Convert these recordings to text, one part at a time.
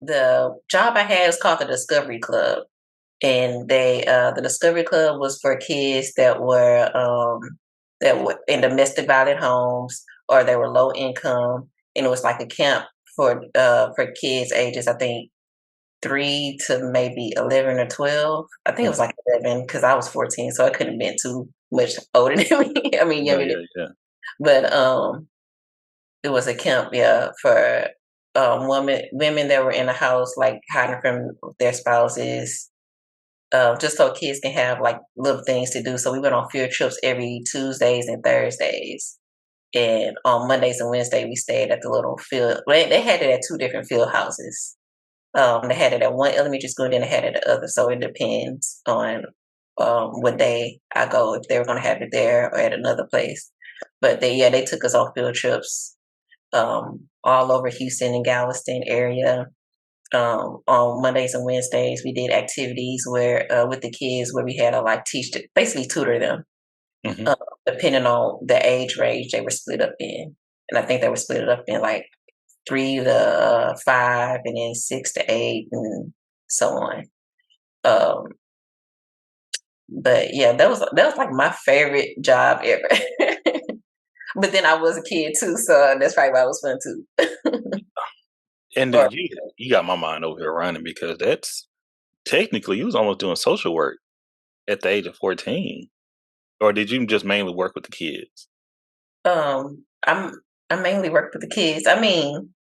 the job I had was called the Discovery Club, and the Discovery Club was for kids that were in domestic violent homes, or they were low income, and it was like a camp for kids ages, I think 3 to maybe 11 or 12. I think it was like 11 because I was 14, so I couldn't have been too much older than me. I mean, younger than me. Yeah. But it was a camp, for women that were in the house, like hiding from their spouses, just so kids can have like little things to do. So we went on field trips every Tuesdays and Thursdays. And on Mondays and Wednesdays, we stayed at the little field. Well, they had it at 2 different field houses. They had it at one elementary school, and then they had it at the other. So it depends on what day I go, if they were going to have it there or at another place. But they took us on field trips all over Houston and Galveston area. On Mondays and Wednesdays, we did activities where with the kids, where we had to like basically tutor them. Depending on the age range they were split up in. And I think they were split up in like 3 to 5, and then 6 to 8, and so on. But yeah, that was like my favorite job ever. But then I was a kid too, so that's probably why it was fun too. And you got my mind over here running, because that's technically you was almost doing social work at the age of 14. Or did you just mainly work with the kids? I mainly work with the kids. I mean,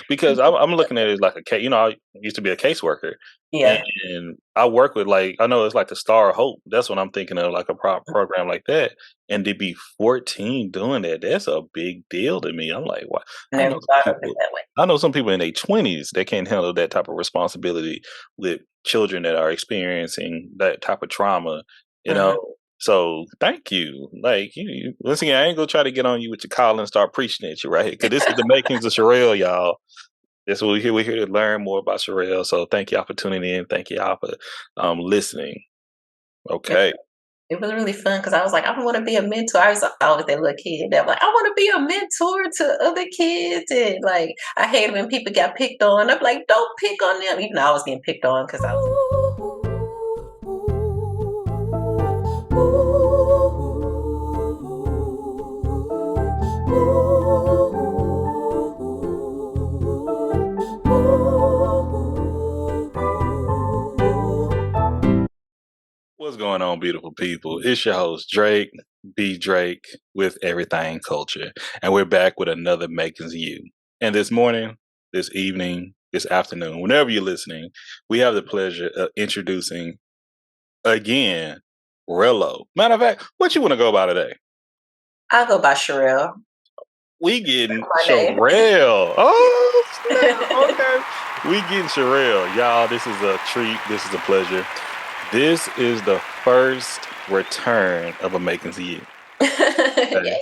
because I'm looking at it like a case. I used to be a caseworker. Yeah. And I work with, like, I know it's like the Star of Hope. That's what I'm thinking of, like a program like that. And to be 14 doing that, that's a big deal to me. I'm like, wow. Never thought of it that way. I know some people in their 20s that can't handle that type of responsibility with children that are experiencing that type of trauma, you know. So thank you. Like, you once again, I ain't gonna try to get on you with your collar and start preaching at you right here, because this is the Makings of Sherrelle, y'all. That's what we're here to learn more about Sherrelle. So thank y'all for tuning in. Thank y'all for listening. Okay. It was really fun because I was like, I want to be a mentor. I was always that little kid that like, I want to be a mentor to other kids. And like, I hated when people got picked on. I'm like, don't pick on them. Even though I was getting picked on because I was. What's going on, beautiful people? It's your host, Drake, B. Drake, with Everything Culture. And we're back with another Makings of You. And this morning, this evening, this afternoon, whenever you're listening, we have the pleasure of introducing, again, Rello. Matter of fact, what you want to go by today? I'll go by Sherrelle. We getting Sherrelle. Oh, okay. We getting Sherrelle. Y'all, this is a treat. This is a pleasure. This is the first return of a Makings of You. Okay.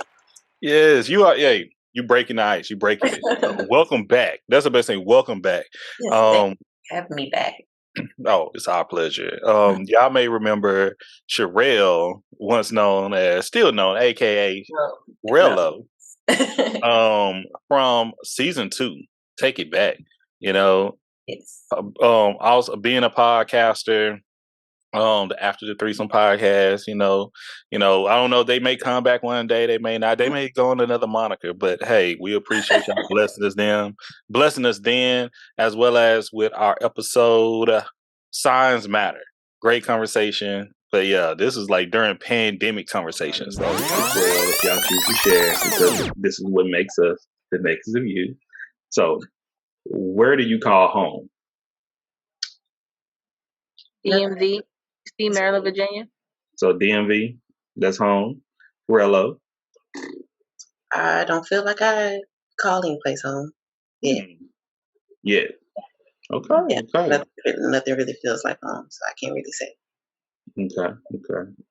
Yes, you are. Yeah, you breaking the ice. You breaking it. Welcome back. That's the best thing. Welcome back. Yes, have me back. Oh, it's our pleasure. Y'all may remember Sherrelle, still known, aka Rello, from season 2. Take It Back. Yes. Also being a podcaster. The After the Threesome podcast, I don't know. They may come back one day. They may not. They may go on another moniker. But hey, we appreciate y'all blessing us then, as well as with our episode, Signs Matter. Great conversation. But yeah, this is like during pandemic conversations. So if y'all choose to share, because this is what makes us the Makings of You. So, where do you call home? DMV. Maryland, Virginia. So DMV, that's home. Rello. I don't feel like I call any place home. Yeah. Yeah. Okay. Yeah. Okay. Nothing really feels like home, so I can't really say. Okay.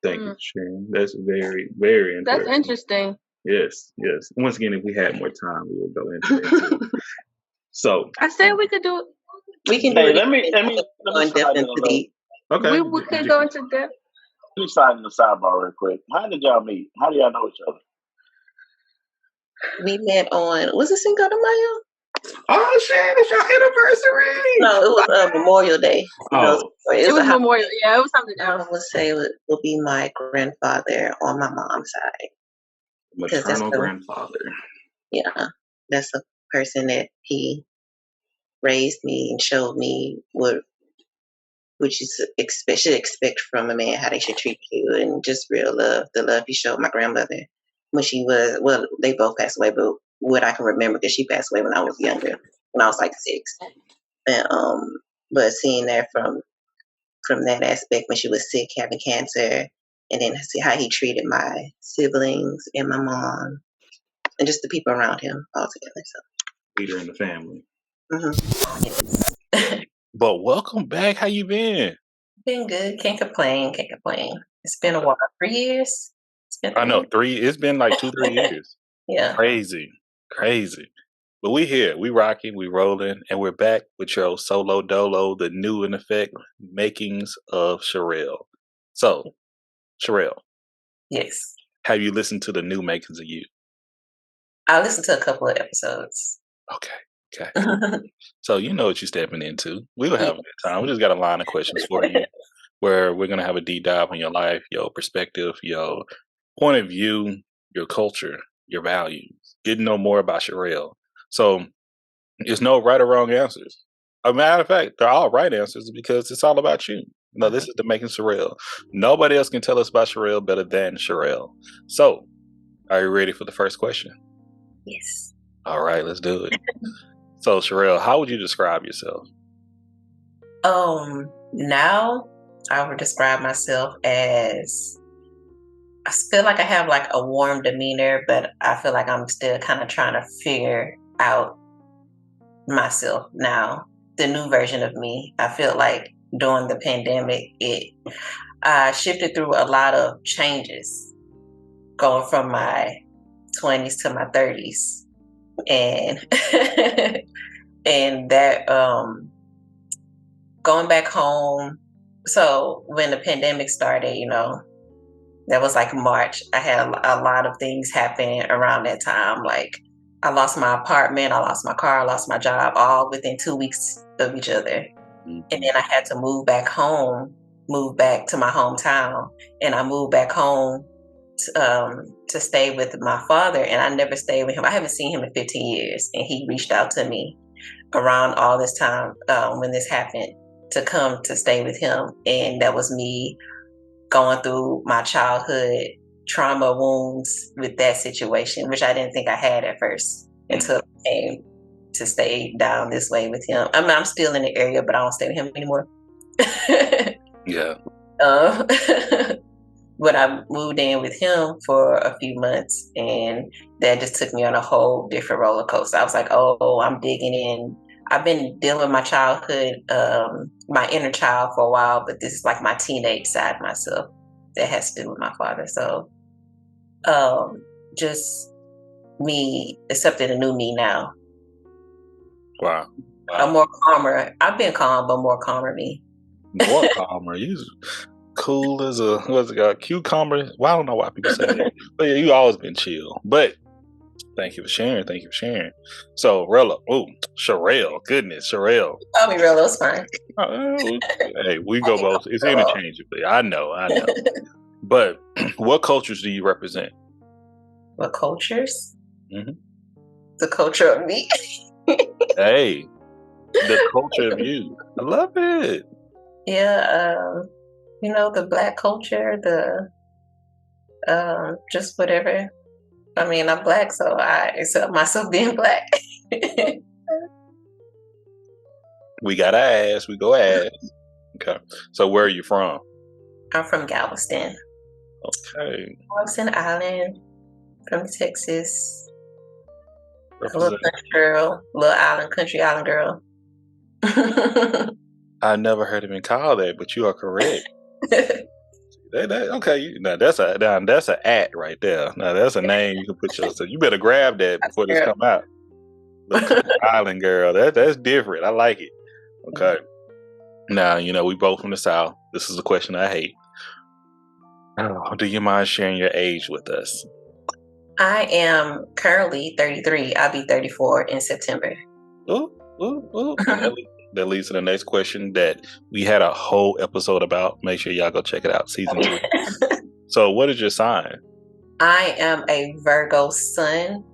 Thank you for sharing. That's very, very interesting. That's interesting. Yes. Once again, if we had more time, we would go into that too. So I said we could do it. We can do it. Let me Okay. We could go into depth. Let me slide in the sidebar real quick. How did y'all meet? How do y'all know each other? We met on, was it Cinco de Mayo? Oh shit! It's your anniversary. No, it was Memorial Day. Oh, It was Memorial. Yeah, it was something I else. would say would be my grandfather on my mom's side. maternal grandfather. Yeah, that's a person that he raised me and showed me what you should expect from a man, how they should treat you, and just real love. The love he showed my grandmother when she was, well, they both passed away, but what I can remember, because she passed away when I was younger, when I was like 6. And but seeing that from that aspect when she was sick, having cancer, and then see how he treated my siblings and my mom and just the people around him altogether. So Leader in the family. yes. But welcome back. How you been? Been good. Can't complain. Can't complain. It's been a while. 3 years. It's been 3 I know years. 3. It's been like 2-3 years. Yeah. Crazy. But we here, we rocking, we rolling, and we're back with your solo dolo, the new in effect makings of Sherrelle. So, Sherrelle, Yes. have you listened to the new makings of you? I listened to a couple of episodes. Okay. So you know what you're stepping into. We will have a good time. We just got a line of questions for you where we're gonna have a deep dive on your life, your perspective, your point of view, your culture, your values, getting to know more about Sherrelle. So there's no right or wrong answers. A matter of fact, they're all right answers because it's all about you. No, this is the making Sherrelle. Nobody else can tell us about Sherrelle better than Sherrelle. So, are you ready for the first question? Yes. All right, let's do it. So, Sherrelle, how would you describe yourself? Now I would describe myself as, I feel like I have like a warm demeanor, but I feel like I'm still kind of trying to figure out myself now, the new version of me. I feel like during the pandemic, I shifted through a lot of changes, going from my 20s to my 30s, and and that going back home. So when the pandemic started, that was like March. I had a lot of things happen around that time. Like I lost my apartment, I lost my car, I lost my job, all within 2 weeks of each other. And then I had to move back home, move back to my hometown, and I moved back home to stay with my father. And I never stayed with him. I haven't seen him in 15 years, and he reached out to me around all this time when this happened to come to stay with him, and that was me going through my childhood trauma wounds with that situation, which I didn't think I had at first until I came to stay down this way with him. I mean, I'm still in the area, but I don't stay with him anymore. Yeah. But I moved in with him for a few months, and that just took me on a whole different roller coaster. I was like, oh, I'm digging in. I've been dealing with my childhood, my inner child for a while, but this is like my teenage side of myself that has to do with my father. So just me accepting a new me now. Wow. I'm more calmer. I've been calm, but more calmer me. More calmer. You cool as a, what's it called, cucumber. Well, I don't know why people say that. But yeah, you always been chill. But thank you for sharing. So, Sherrelle. Goodness, Sherrelle. Call me real, it's fine. Hey, we go both. It's interchangeably. I know. But what cultures do you represent? What cultures? Mm-hmm. The culture of me. Hey, the culture of you. I love it. Yeah, the Black culture, the just whatever. I mean, I'm Black, so I accept myself being Black. We gotta ask. We go ask. Okay. So where are you from? I'm from Galveston. Okay. Galveston Island, from Texas. A little Represent. country girl, country island girl. I never heard it been called that, but you are correct. Okay, now that's an at right there. Now that's a name you can put yourself. You better grab that before this come out. The island girl. That's different. I like it. Okay. Now we both from the South. This is a question I hate. Do you mind sharing your age with us? I am currently 33. I'll be 34 in September. Ooh, ooh, ooh. And that leads to the next question that we had a whole episode about. Make sure y'all go check it out, season 2. So, what is your sign? I am a Virgo sun,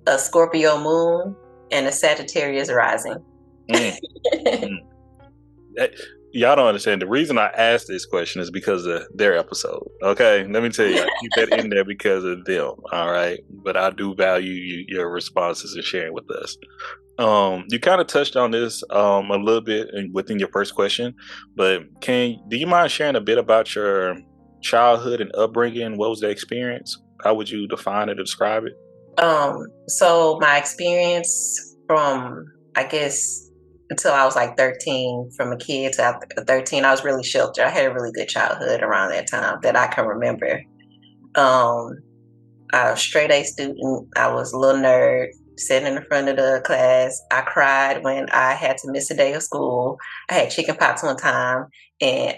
a Scorpio moon, and a Sagittarius rising. Mm. Y'all don't understand. The reason I asked this question is because of their episode. Okay, let me tell you, I keep that in there because of them. All right, but I do value your responses and sharing with us. You kind of touched on this a little bit within your first question, but do you mind sharing a bit about your childhood and upbringing? What was the experience? How would you define it or describe it? So my experience from, I guess, until I was like 13, from a kid to after 13, I was really sheltered. I had a really good childhood around that time that I can remember. I was a straight A student. I was a little nerd, sitting in the front of the class. I cried when I had to miss a day of school. I had chicken pox one time, and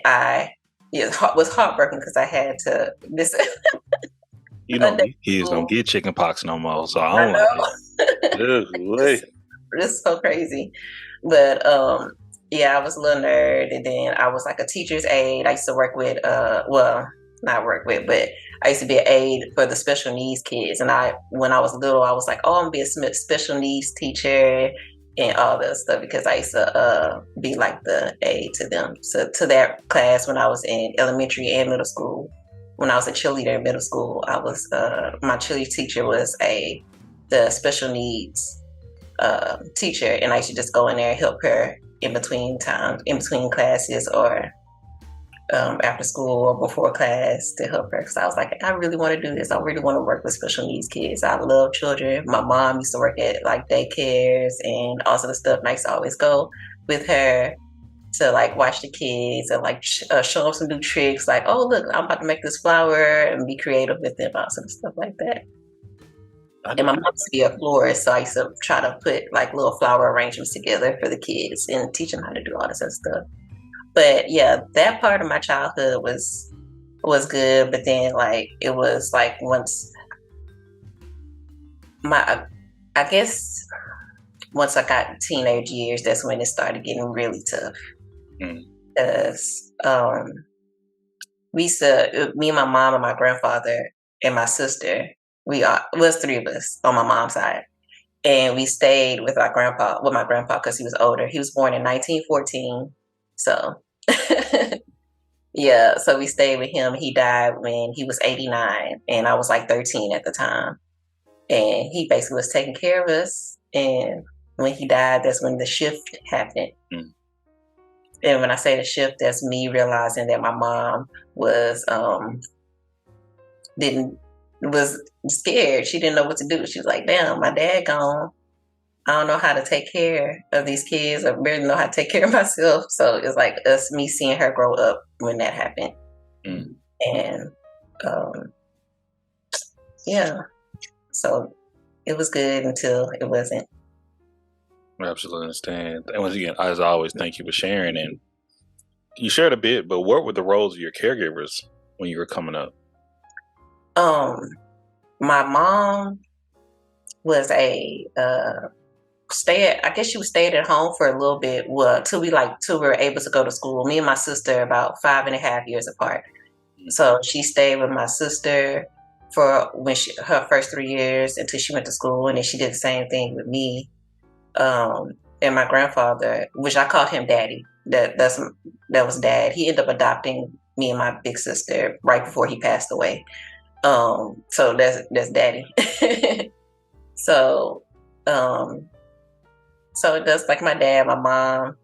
was heartbroken because I had to miss it. You know, these kids don't get chicken pox no more, so I don't know. It's so crazy. But yeah, I was a little nerd, and then I was like a teacher's aide. I used to work with not work with, but I used to be an aide for the special needs kids. And when I was little, I was like, oh, I'm gonna be a special needs teacher and all that stuff, because I used to be like the aide to them. So to that class when I was in elementary and middle school. When I was a cheerleader in middle school, I was my cheerleader teacher was the special needs teacher, and I used to just go in there and help her in between classes, or after school or before class, to help her, because I was like, I really want to do this. I really want to work with special needs kids. I love children. My mom used to work at like daycares and all sorts of stuff, and I used to always go with her to like watch the kids and like show them some new tricks, like, oh look, I'm about to make this flower, and be creative with them, all sorts of stuff like that. And my mom used to be a florist, so I used to try to put like little flower arrangements together for the kids and teach them how to do all this other stuff. But yeah, that part of my childhood was good. But then like it was like once I guess once I got teenage years, that's when it started getting really tough. Because me and my mom and my grandfather and my sister, was 3 of us on my mom's side, and we stayed with my grandpa because he was older. He was born in 1914, so yeah. So we stayed with him. He died when he was 89, and I was like 13 at the time, and he basically was taking care of us. And when he died, that's when the shift happened. And when I say the shift, that's me realizing that my mom was scared. She didn't know what to do. She was like, damn, my dad gone. I don't know how to take care of these kids. I barely know how to take care of myself. So it's like me seeing her grow up when that happened. And yeah, so it was good until it wasn't. I absolutely understand. And once again, as always, thank you for sharing. And you shared a bit, but what were the roles of your caregivers when you were coming up? My mom was I guess she was staying at home for a little bit, till we were able to go to school. Me and my sister about 5.5 years apart. So she stayed with my sister for her first 3 years until she went to school, and then she did the same thing with me. And my grandfather, which I called him Daddy, that was Dad. He ended up adopting me and my big sister right before he passed away. So that's Daddy. So that's like my dad. My mom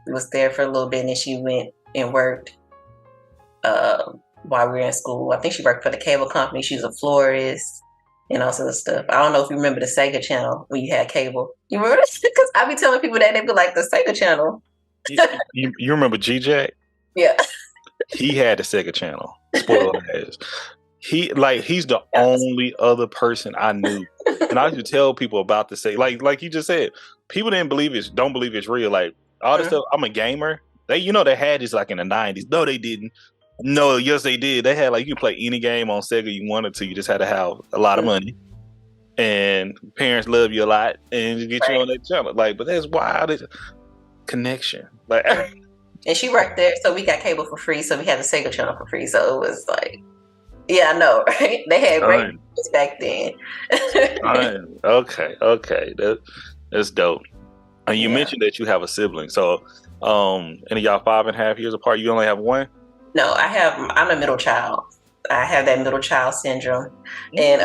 was there for a little bit, and then she went and worked while we were in school. I think she worked for the cable company. She was a florist and all sorts of stuff. I don't know if you remember the Sega channel when you had cable. You remember this? Because I be telling people that, they be like, the Sega channel. You remember G-Jack? Yeah. He had the Sega channel. Spoiled ass. He's the only other person I knew. And I used to tell people about the Sega. Like you just said, people don't believe it's real. Like all this stuff, I'm a gamer. They had this like in the 90s. No, they didn't. No, yes, they did. They had you could play any game on Sega you wanted to. You just had to have a lot of money. and parents love you a lot and get you on that channel. Like, but that's wild. It's connection. Like, and she worked there, so we got cable for free. So we had the Sega channel for free. So it was like, yeah, I know, right? They had great back then. Okay, that's dope. And you mentioned that you have a sibling. So, and y'all 5.5 years apart. You only have one? No, I'm a middle child. I have that middle child syndrome, and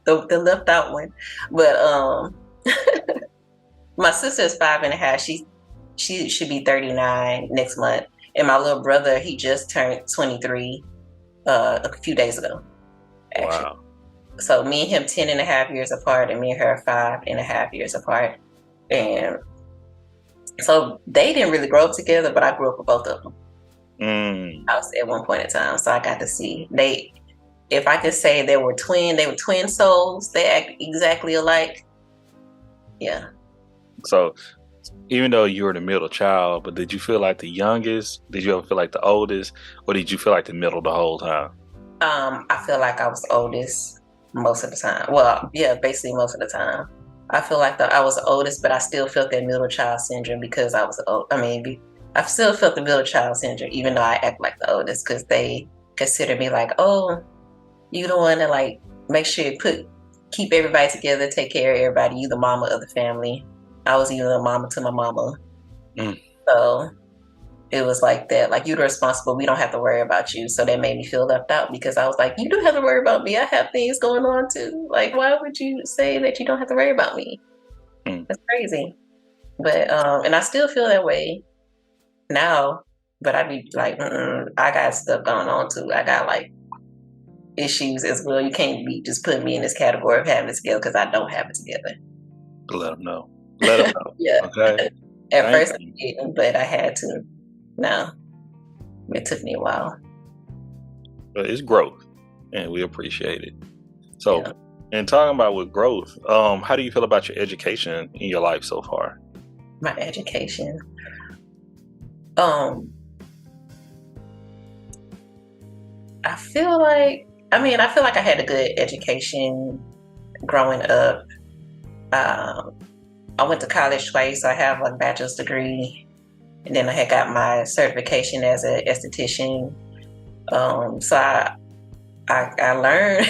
the left out one. But my sister is 5.5. She should be 39 next month, and my little brother, he just turned 23 a few days ago. Actually. Wow. So me and him 10.5 years apart, and me and her 5.5 years apart, and so they didn't really grow up together, but I grew up with both of them. I was at one point in time, so I got to see if I could say they were twin souls. They act exactly alike. Yeah. So even though you were the middle child, but did you feel like the youngest? Did you ever feel like the oldest, or did you feel like the middle the whole time? I feel like I was the oldest most of the time. Well, yeah, basically most of the time. I feel like I was the oldest, but I still felt that middle child syndrome because I was old. I still felt the middle child syndrome, even though I act like the oldest, because they consider me like, oh, you the one that like make sure you keep everybody together, take care of everybody. You the mama of the family. I was even a mama to my mama. So it was like that. Like, you're responsible. We don't have to worry about you. So that made me feel left out because I was like, you do have to worry about me. I have things going on too. Like, why would you say that you don't have to worry about me? That's crazy. But and I still feel that way now. But I be like, I got stuff going on too. I got like issues as well. You can't be just putting me in this category of having it together because I don't have it together. Let them know. Let them know. Yeah. Okay. At first I didn't, but I had to. No, it took me a while. But it's growth, and we appreciate it. So, and talking about with growth, how do you feel about your education in your life so far? My education, I feel like I had a good education growing up. I went to college twice. So I have a bachelor's degree, and then I had got my certification as an esthetician. So I learned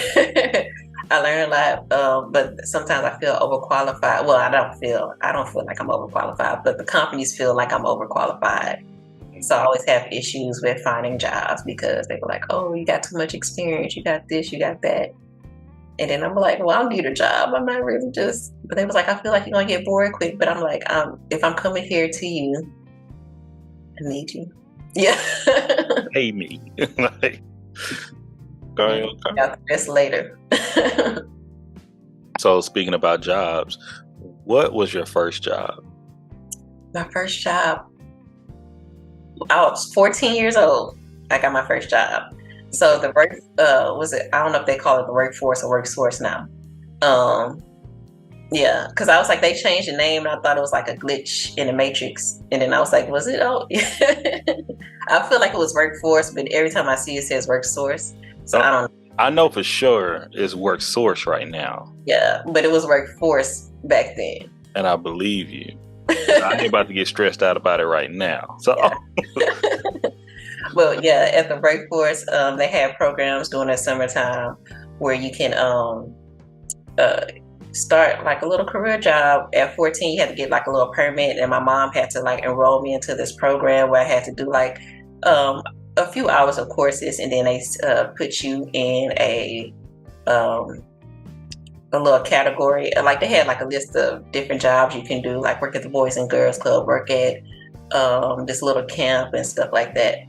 I learned a lot, but sometimes I feel overqualified. Well, I don't feel like I'm overqualified, but the companies feel like I'm overqualified. So I always have issues with finding jobs because they were like, oh, you got too much experience, you got this, you got that. And then I'm like, well, I need a job. I'm not really but they was like, I feel like you're going to get bored quick. But I'm like, if I'm coming here to you, I need you. Yeah. Pay me. Like, okay. That's later. So speaking about jobs, what was your first job? My first job, I was 14 years old. I got my first job. So the work, I don't know if they call it the workforce or worksource now. Yeah, because I was like, they changed the name and I thought it was like a glitch in the matrix. And then I was like, was it? Oh, I feel like it was workforce, but every time I see it says worksource. So I don't know. I know for sure it's worksource right now. Yeah, but it was workforce back then. And I believe you. I ain't about to get stressed out about it right now. So. Yeah. Well, yeah, at the workforce, they have programs during the summertime where you can start like a little career job. At 14, you had to get like a little permit, and my mom had to like enroll me into this program where I had to do like a few hours of courses, and then they put you in a little category. Like they had like a list of different jobs you can do, like work at the Boys and Girls Club, work at this little camp and stuff like that.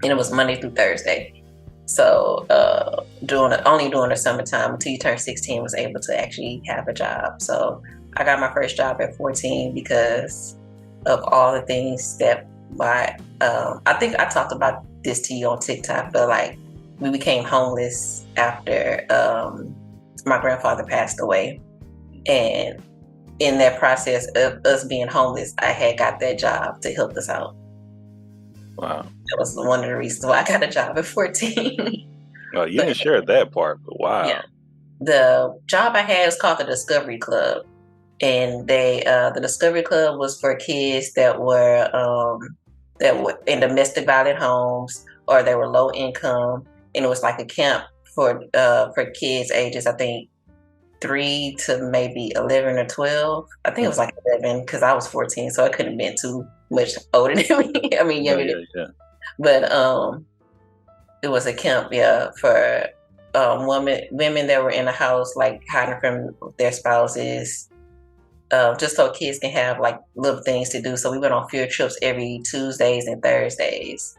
And it was Monday through Thursday. So only during the summertime until you turn 16 was able to actually have a job. So I got my first job at 14 because of all the things that I think I talked about this to you on TikTok, but like we became homeless after my grandfather passed away. And in that process of us being homeless, I had got that job to help us out. Wow. That was one of the reasons why I got a job at 14. Oh, you didn't share that part, but wow. Yeah. the job I had was called the Discovery Club, and the Discovery Club was for kids that were in domestic violent homes, or they were low income, and it was like a camp for kids ages, I think 3 to maybe 11 or 12. I think it was like 11 because I was 14, so I couldn't have been too much older than me. I mean, younger than me. But it was a camp, for women that were in the house, like hiding from their spouses, just so kids can have like little things to do. So we went on field trips every Tuesdays and Thursdays.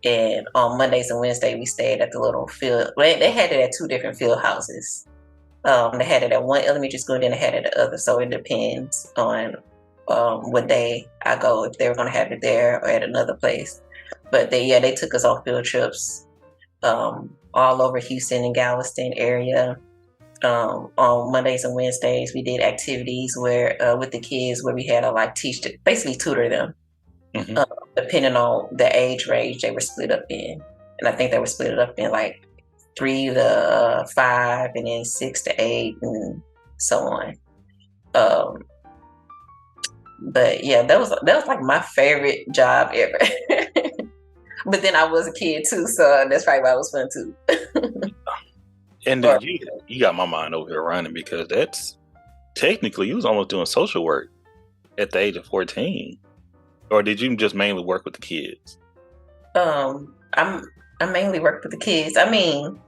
And on Mondays and Wednesdays, we stayed at the little field. They had it at 2 different field houses. They had it at one elementary school, and then they had it at the other. So it depends on what day I go, if they were going to have it there or at another place. But they took us on field trips all over Houston and Galveston area. On Mondays and Wednesdays, we did activities where with the kids, where we had to like basically tutor them. Mm-hmm. Depending on the age range they were split up in. And I think they were split up in like 3 to 5, and then 6 to 8, and so on. But yeah, that was like my favorite job ever. But then I was a kid too, so that's probably why it was fun too. And you got my mind over here running, because that's technically you was almost doing social work at the age of 14. Or did you just mainly work with the kids? I mainly worked with the kids. I mean,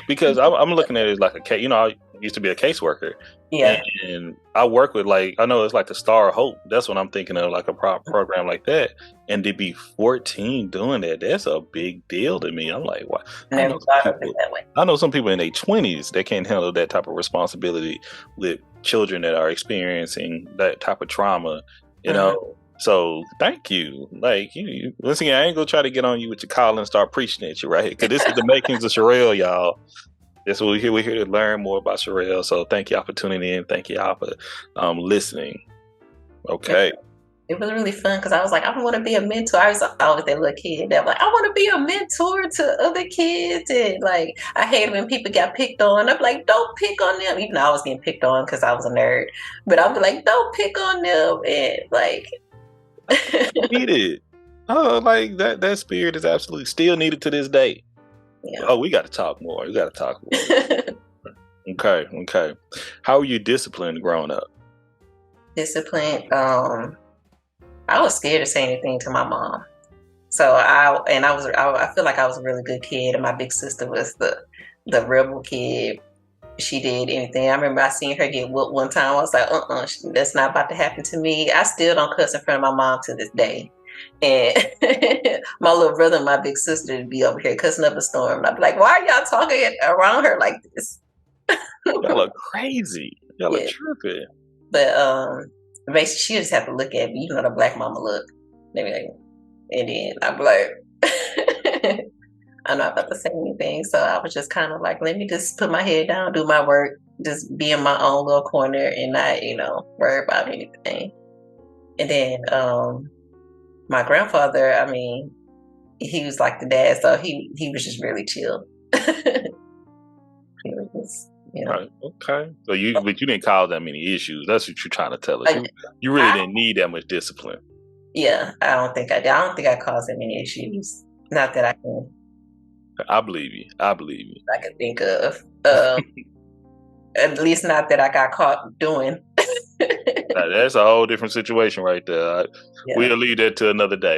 because I'm looking at it like a case. I used to be a caseworker. Yeah. And I work with, like, I know it's like the Star of Hope. That's what I'm thinking of, like a program like that. And to be 14 doing that, that's a big deal to me. I'm like, wow. I know some people in their 20s that can't handle that type of responsibility with children that are experiencing that type of trauma. You know. So thank you. Like, listen, I ain't gonna try to get on you with your call and start preaching at you right here, because this is the Makings of Sherrelle, y'all. That's what we're here. We're here to learn more about Sherrelle. So thank y'all for tuning in. Thank y'all for listening. Okay. It was really fun because I was like, I want to be a mentor. I was always that little kid that like, I want to be a mentor to other kids. And like, I hate when people got picked on. I'm like, don't pick on them. Even though I was getting picked on because I was a nerd. But I'll be like, don't pick on them. And like, needed. Oh, like that spirit is absolutely still needed to this day. Yeah. Oh, we got to talk more. Okay. How were you disciplined growing up? Disciplined. I was scared to say anything to my mom. So I feel like I was a really good kid, and my big sister was the rebel kid. She did anything. I remember I seen her get whooped one time. I was like, that's not about to happen to me. I still don't cuss in front of my mom to this day. And my little brother and my big sister would be over here cussing up a storm. And I'd be like, why are y'all talking around her like this? Y'all are crazy. Y'all are tripping. But basically, she just have to look at me. The black mama look. Maybe like, and then I'd be like, I'm not about to say anything. So I was just kind of like, let me just put my head down, do my work, just be in my own little corner and not, worry about anything. And then my grandfather, I mean, he was like the dad, so he was just really chill. He was just, Right. Okay. So but you didn't cause that many issues. That's what you're trying to tell us. You really didn't need that much discipline. Yeah, I don't think I caused that many issues. Not that I can. I believe you. I can think of. At least not that I got caught doing. That's a whole different situation right there. We'll leave that to another day.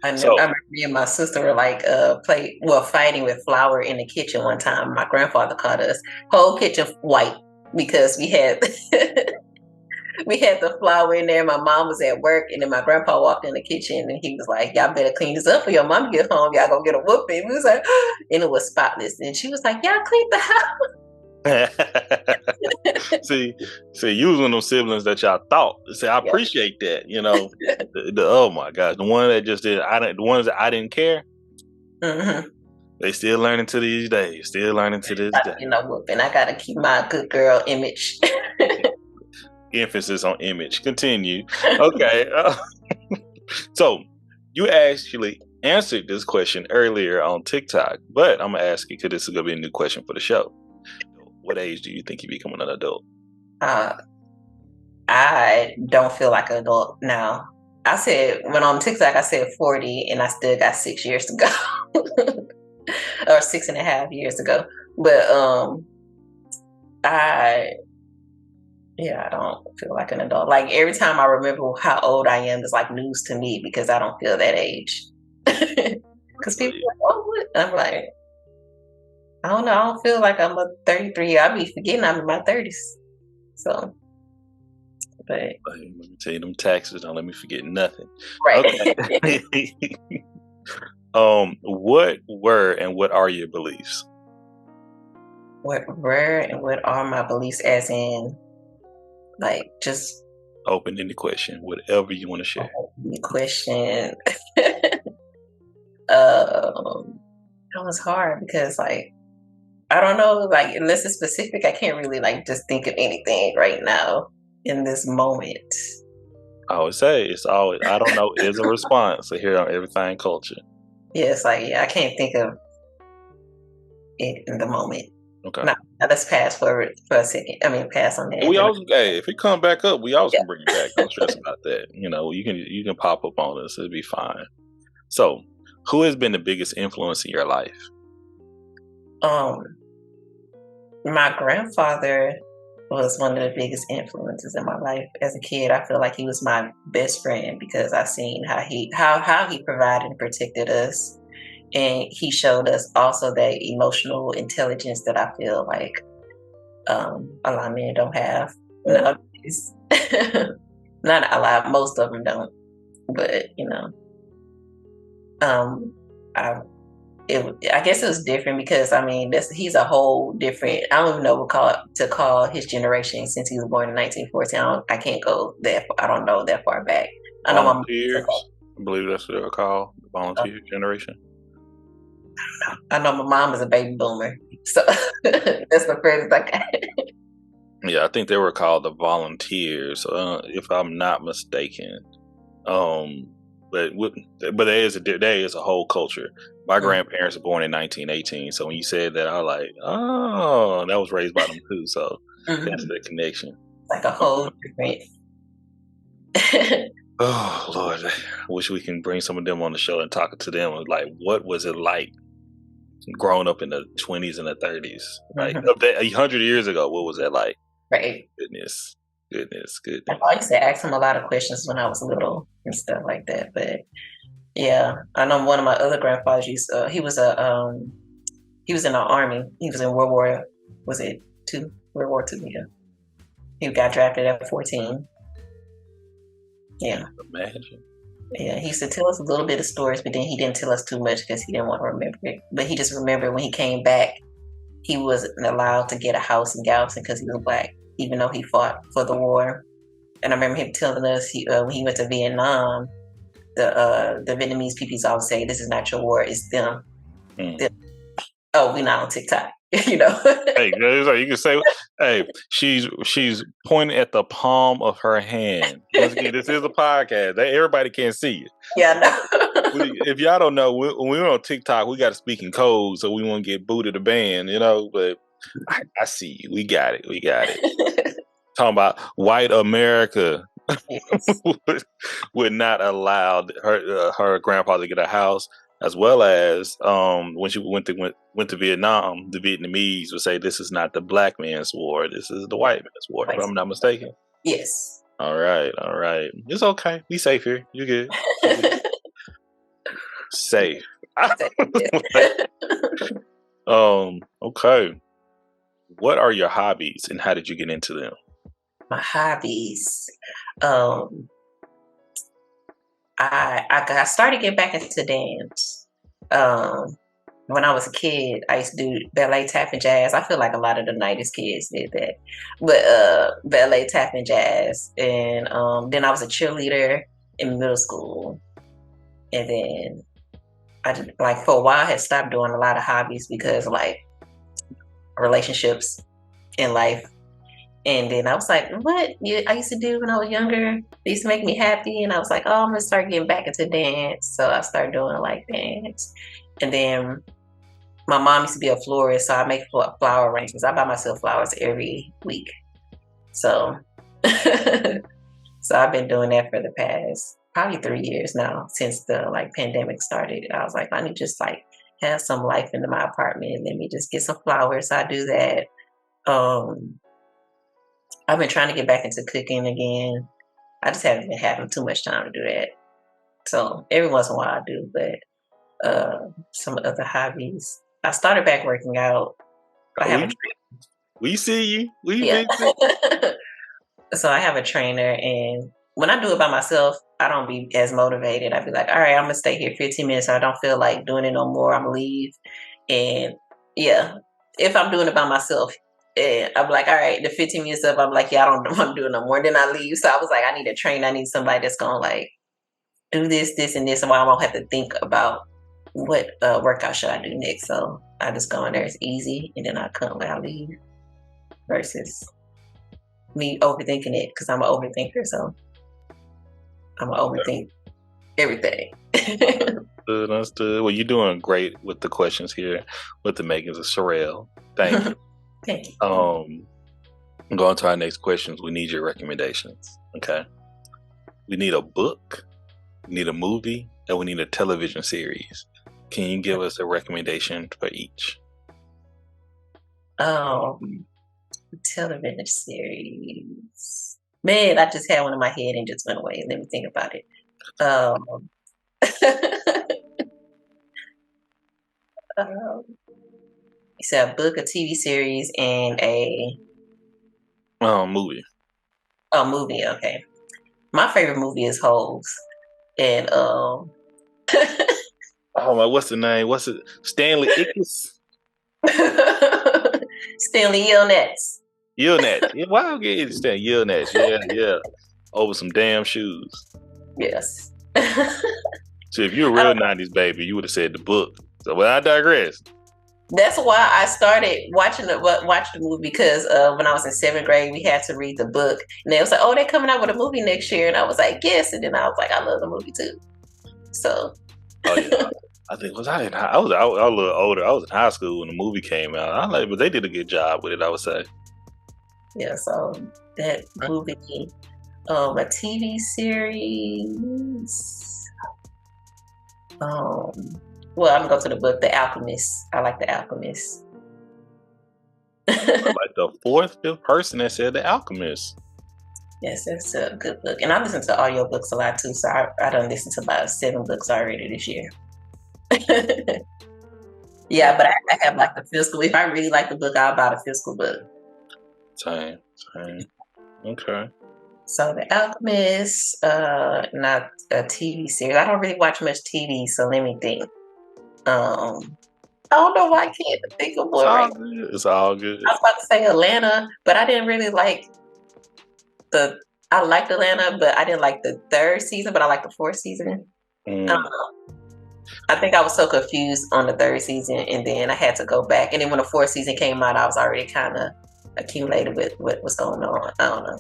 I remember me and my sister were like fighting with flour in the kitchen one time. My grandfather caught us. Whole kitchen white because we had we had the flour in there. My mom was at work, and then my grandpa walked in the kitchen, and he was like, y'all better clean this up for your mom get home. Y'all gonna get a whooping. We was like, and it was spotless. And she was like, y'all cleaned the house. See, you was one of those siblings that y'all thought. See, I appreciate that. Oh my gosh, the one that just did. The ones that I didn't care. Mm-hmm. They still learning to these days. Whooping. I gotta keep my good girl image. Emphasis on image. Continue. Okay. So you actually answered this question earlier on TikTok, but I'm gonna ask you because this is gonna be a new question for the show. What age do you think you become an adult? I don't feel like an adult now. I said, when on TikTok, I said 40, and I still got 6 years to go. Or 6.5 years to go. But I don't feel like an adult. Like every time I remember how old I am, it's like news to me because I don't feel that age. Because people are like, oh, what? I'm like, I don't know. I don't feel like I'm a 33. I'll be forgetting I'm in my 30s. So, but let me tell you, them taxes don't let me forget nothing. right. Okay. What were and what are your beliefs? What were and what are my beliefs, as in, like, just Open-ended question, whatever you want to share. question. That was hard because, like, I don't know, like, unless it's specific, I can't really, like, just think of anything right now in this moment. I would say it's always, I don't know, is a response here on Everything Culture. Yeah, it's like, I can't think of it in the moment. Okay. No, let's pass for a second. I mean, pass on that. Hey, if it come back up, we always can bring it back. Don't stress about that. You know, you can pop up on us. It'll be fine. So, who has been the biggest influence in your life? My grandfather was one of the biggest influences in my life. As a kid, I feel like he was my best friend because I seen how he provided and protected us, and he showed us also that emotional intelligence that I feel like a lot of men don't have nowadays. Not a lot, most of them don't, but I guess it was different because I mean he's a whole different. I don't even know what to call his generation since he was born in 1914. I can't go that. I don't know that far back. I know volunteers. I believe that's what they're called, the volunteer generation. I know my mom is a baby boomer, so that's the furthest I got. Yeah, I think they were called the volunteers, if I'm not mistaken. But there is a whole culture. My grandparents were born in 1918, so when you said that, I was like, oh, that was raised by them too. So that's the connection. Like a whole different. Oh Lord, I wish we can bring some of them on the show and talk to them. Like, what was it like growing up in the 20s and the 30s? Like 100 years ago, what was that like? Right. Goodness. I used to ask him a lot of questions when I was little and stuff like that. But yeah, I know one of my other grandfathers he was in the army. He was in World War II? World War II, yeah. He got drafted at 14. Yeah. Imagine. Yeah, he used to tell us a little bit of stories, but then he didn't tell us too much because he didn't want to remember it. But he just remembered when he came back, he wasn't allowed to get a house in Galveston because he was Black, even though he fought for the war. And I remember him telling us when he went to Vietnam, the Vietnamese people always say, "This is not your war, it's them." Oh, we're not on TikTok, Hey, you can say, hey, she's pointing at the palm of her hand. Once again, this is a podcast. Everybody can't see it. Yeah, no. If y'all don't know, when we're on TikTok, we got to speak in code, so we won't get booted or banned, But I see you. We got it. Talking about white America would not allow her grandpa to get a house. As well as when she went to Vietnam, the Vietnamese would say, "This is not the Black man's war. This is the white man's war." If I'm not mistaken. Yes. All right. It's okay. We safe here. You're good. Safe. Okay. What are your hobbies and how did you get into them? My hobbies. I started getting back into dance. When I was a kid, I used to do ballet, tap, and jazz. I feel like a lot of the 90s kids did that. But ballet, tap, and jazz. And then I was a cheerleader in middle school. And then for a while, I had stopped doing a lot of hobbies because relationships in life. And then I was like, what I used to do when I was younger, it used to make me happy. And I was like, oh, I'm going to start getting back into dance. So I started doing dance. And then my mom used to be a florist, so I make flower arrangements. I buy myself flowers every week. So, so I've been doing that for the past probably 3 years now since the pandemic started. I was like, I need to just have some life into my apartment. Let me just get some flowers. I do that. I've been trying to get back into cooking again. I just haven't been having too much time to do that. So every once in a while I do, but some other hobbies. I started back working out. I have we see you. Yeah. So I have a trainer, and when I do it by myself, I don't be as motivated. I'd be like, all right, I'm gonna stay here 15 minutes. I don't feel like doing it no more. I'm gonna leave. And yeah, if I'm doing it by myself, and I'm like, all right, the 15 minutes up, I'm like, yeah, I don't know what I'm doing no more. Then I leave. So I was like, I need a trainer. I need somebody that's gonna do this, this, and this, and I won't have to think about what workout should I do next. So I just go in there. It's easy, and then I come when I leave. Versus me overthinking it, because I'm an overthinker, so I'm gonna overthink everything. Understood. Well, you're doing great with the questions here with the Makings of Sherrelle. Thank you. Thank you. Going to our next questions. We need your recommendations. Okay. We need a book, we need a movie, and we need a television series. Can you give us a recommendation for each? Television series. Man, I just had one in my head and just went away. Let me think about it. You said a book, a TV series, and a movie. Oh, movie. Okay. My favorite movie is Holes, and oh my, what's the name? What's it? Stanley Ickus. Stanley Yelnats. Yelnats. Why don't I get Stanley Yelnats? Yeah. Over some damn shoes. Yes. So if you're a real 90s baby, you would have said the book. So I digress. That's why I started watching the movie, because when I was in 7th grade, we had to read the book, and they was like, "Oh, they're coming out with a movie next year," and I was like, "Yes," and then I was like, "I love the movie too." So. Oh yeah. I think I was a little older. I was in high school when the movie came out. But they did a good job with it, I would say. Yeah, so that movie, a TV series. Well, I'm gonna go to the book, The Alchemist. I like The Alchemist. Like the 5th person that said The Alchemist. Yes, it's a good book, and I listen to audiobooks a lot too. So I done listened to about 7 books already this year. Yeah, but I have like the physical. If I really like the book, I'll buy the physical book. Same. Okay. So The Alchemist, not a TV series. I don't really watch much TV, so let me think. I don't know why I can't think of one right now. It's all good. I was about to say Atlanta, but I didn't really like I liked Atlanta, but I didn't like the 3rd season, but I liked the 4th season. I don't know. I think I was so confused on the 3rd season, and then I had to go back. And then when the 4th season came out, I was already kind of accumulated with what was going on. I don't know.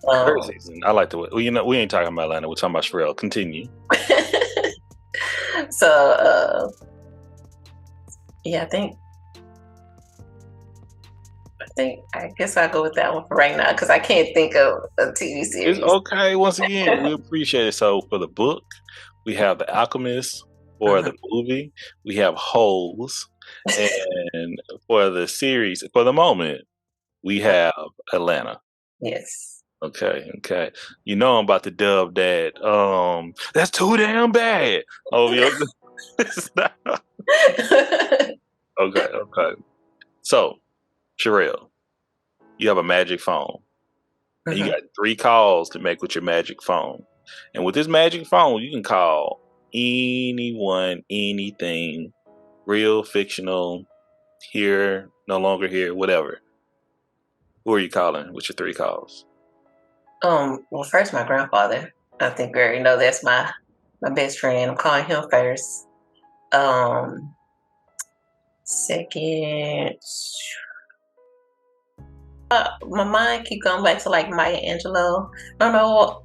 3rd season, I like the way. Well, we ain't talking about Atlanta. We're talking about Sherrelle. Continue. So, yeah, I guess I'll go with that one for right now, because I can't think of a TV series. It's okay. Once again, we appreciate it. So for the book, we have The Alchemist. For the movie, we have Holes. And for the series, for the moment, we have Atlanta. Yes. Okay. You know I'm about to dub that. That's too damn bad. Oh, Okay. So, Sherrelle, you have a magic phone. And you got 3 calls to make with your magic phone. And with this magic phone, you can call anyone, anything, real, fictional, here, no longer here, whatever. Who are you calling with your 3 calls? Well, first, my grandfather. I think we already know that's my best friend. I'm calling him first. Second, my mind keep going back to Maya Angelou. I don't know.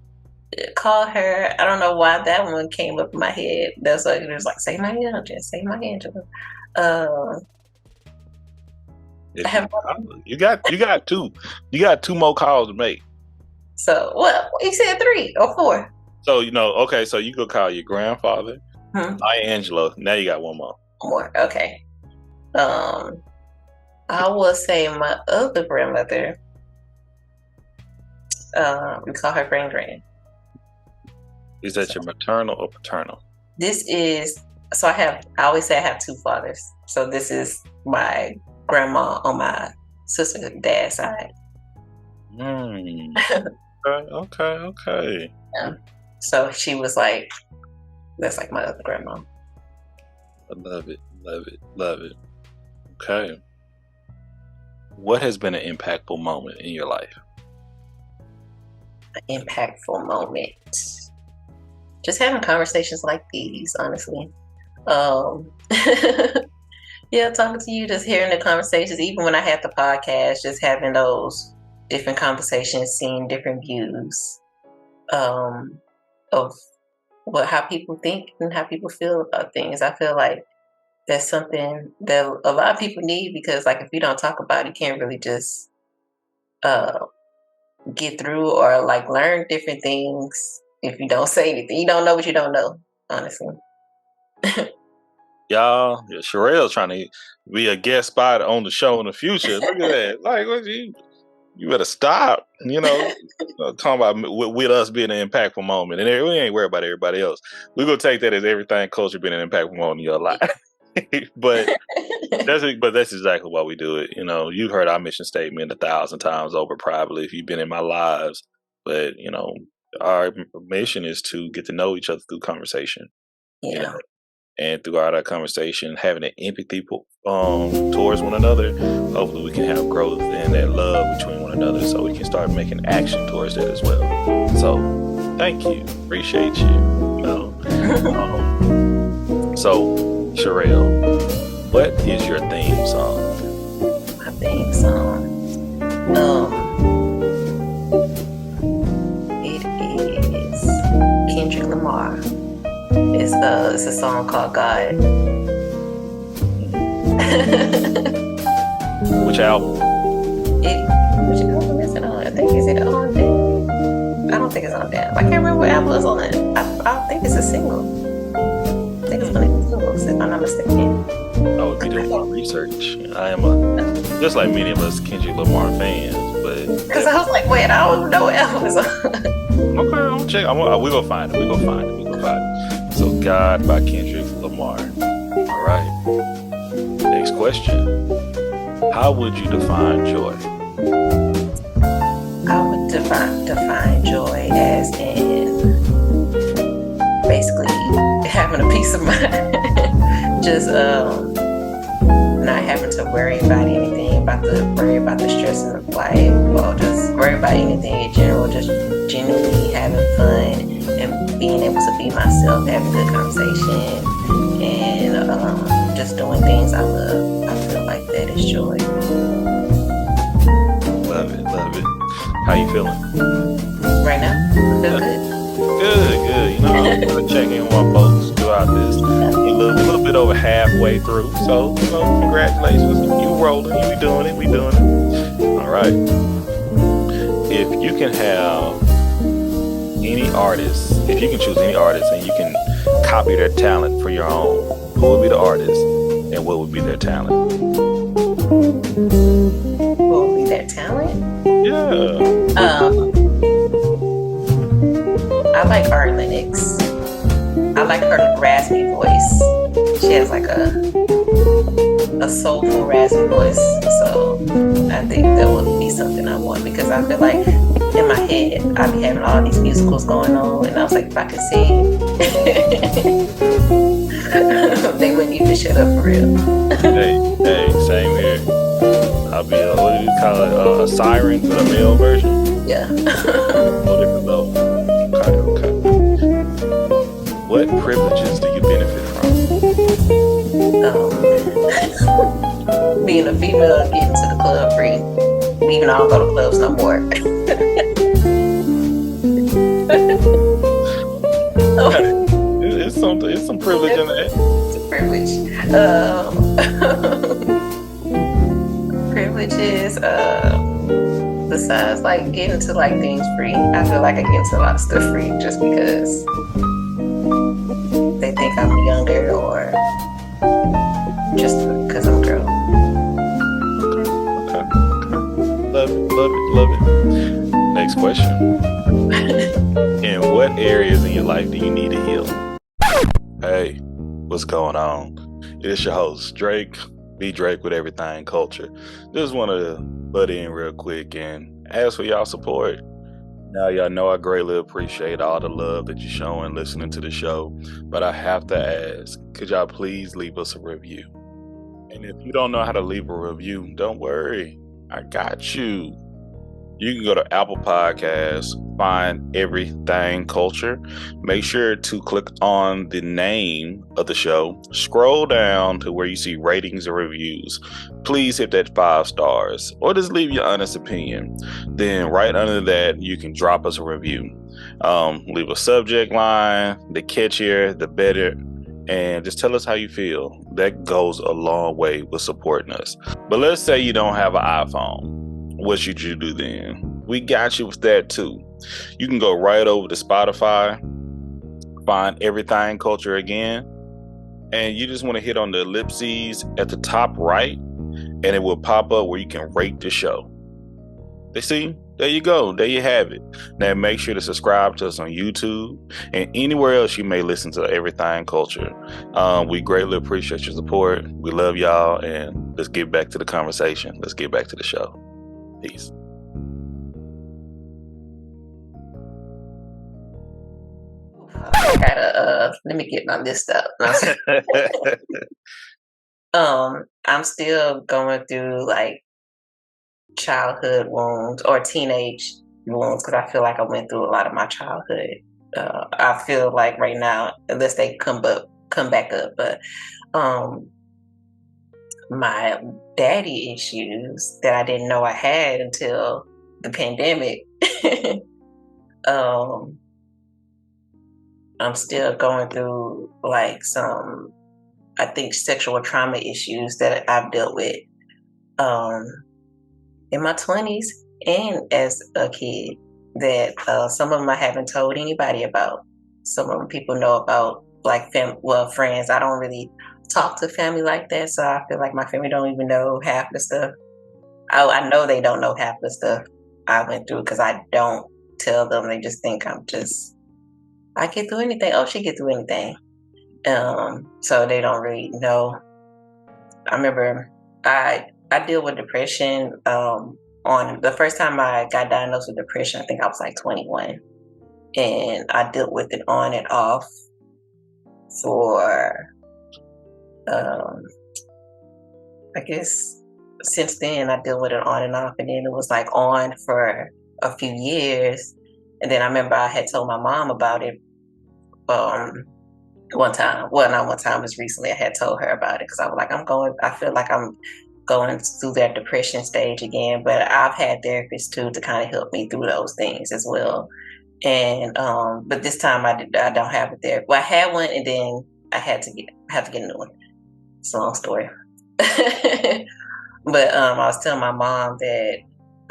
Call her. I don't know why that one came up in my head. That's like it was say Maya Angelou, just say Maya Angelou. Uh, I have you got two more calls to make. so well, you said 3 or 4. So okay. So you could call your grandfather, Maya Angelou. Now you got one more. More, okay. I will say my other grandmother. We call her Grand. Is that your maternal or paternal? This is I always say I have 2 fathers. So this is my grandma on my sister's dad's side. Okay. Yeah. So she was like, that's like my other grandma. I love it. Okay. What has been an impactful moment in your life? An impactful moment. Just having conversations like these, honestly. Yeah, talking to you, just hearing the conversations, even when I had the podcast, just having those different conversations, seeing different views of how people think and how people feel about things. I feel like that's something that a lot of people need, because like if you don't talk about it, you can't really just get through or like learn different things. If you don't say anything, you don't know what you don't know, honestly. Y'all, Sherrelle's trying to be a guest spot on the show in the future. Look at that. Like, what you better stop, talking about with us being an impactful moment. And we ain't worried about everybody else. We're going to take that as everything culture being an impactful moment in your life. but that's exactly why we do it. You've heard our mission statement 1,000 times over, probably, if you've been in my lives. But, our mission is to get to know each other through conversation. Yeah. And throughout our conversation, having an empathy towards one another, hopefully we can have growth and that love between one another, so we can start making action towards that as well. So, thank you. Appreciate you. So, Sherrelle, what is your theme song? My theme song? It is Kendrick Lamar. It's a song called God. Which album? Which album is it on? I think is it on there? I don't think it's on there. I can't remember what album it's on it. I think it's a single. I think it's one of the singles, if I'm not mistaken. I would be doing my research. I am just like many of us Kendrick Lamar fans, but because I was like, wait, I don't know what album it's on. Okay, I'm check. We gonna find it. So, God by Kendrick Lamar. All right. Next question. How would you define joy? I would define joy as in basically having a peace of mind. Just not having to worry about anything, worry about the stress of life, or just worry about anything in general. Just genuinely having fun and being able to be myself, having good conversation, and just doing things I love. I feel like that is joy. Love it. How you feeling? Right now, I feel good. Good. I'm gonna check in with my folks throughout this. A little bit over halfway through. So, congratulations. You rolling. We doing it. All right. If you can have any artist, if you can choose any artist and you can copy their talent for your own, who would be the artist and what would be their talent? What would be their talent? Yeah. I like Art Lennox. I like her raspy voice. She has like a soulful raspy voice. So I think that would be something I want, because I feel like in my head I be having all these musicals going on, and I was like, if I could sing, they wouldn't even shut up for real. Hey, same here. I'll be what do you call it? A siren for the male version? Yeah. No different level. Okay. What privileges do you benefit from? Being a female, getting to the club free. Even I don't go to clubs no more. It's some privilege in that. It's a privilege. Privileges, besides like getting to like things free, I feel like I get into a lot of stuff free just because they think I'm younger or just because I'm a girl. Okay. Love it. Next question. In what areas in your life do you need to heal? Hey, what's going on? It's your host, Drake. Be Drake with everything culture. Just want to butt in real quick and ask for y'all support. Now, y'all know I greatly appreciate all the love that you're showing listening to the show, but I have to ask, could y'all please leave us a review? And if you don't know how to leave a review, don't worry. I got you. You can go to Apple Podcasts, find Everything Culture. Make sure to click on the name of the show. Scroll down to where you see ratings and reviews. Please hit that 5 stars or just leave your honest opinion. Then right under that, you can drop us a review. Leave a subject line, the catchier, the better, and just tell us how you feel. That goes a long way with supporting us. But let's say you don't have an iPhone. What should you do then? We got you with that too. You can go right over to Spotify, find Everything Culture again, and you just want to hit on the ellipses at the top right, and it will pop up where you can rate the show. They see? There you go. There you have it. Now make sure to subscribe to us on YouTube and anywhere else you may listen to Everything Culture. We greatly appreciate your support. We love y'all, and let's get back to the conversation. Let's get back to the show. Peace. I gotta let me get my list up. I'm still going through like childhood wounds or teenage wounds because I feel like I went through a lot of my childhood. I feel like right now, unless they come back up, but my daddy issues that I didn't know I had until the pandemic. I'm still going through like some, I think, sexual trauma issues that I've dealt with in my 20s and as a kid that some of them I haven't told anybody about. Some of them people know about, like friends. I don't really talk to family like that, so I feel like my family don't even know half the stuff. I know they don't know half the stuff I went through because I don't tell them. They just think I get through anything. Oh, she get through anything. So they don't really know. I remember I deal with depression. On the first time I got diagnosed with depression, I think I was like 21, and I dealt with it on and off for I guess since then I deal with it on and off, and then it was like on for a few years, and then I remember I had told my mom about it one time. Well, not one time, it was recently. I had told her about it because I was like, I feel like I'm going through that depression stage again, but I've had therapists too to kind of help me through those things as well. And but this time I don't have a therapist. Well, I had one, and then I have to get a new one. It's a long story. But I was telling my mom that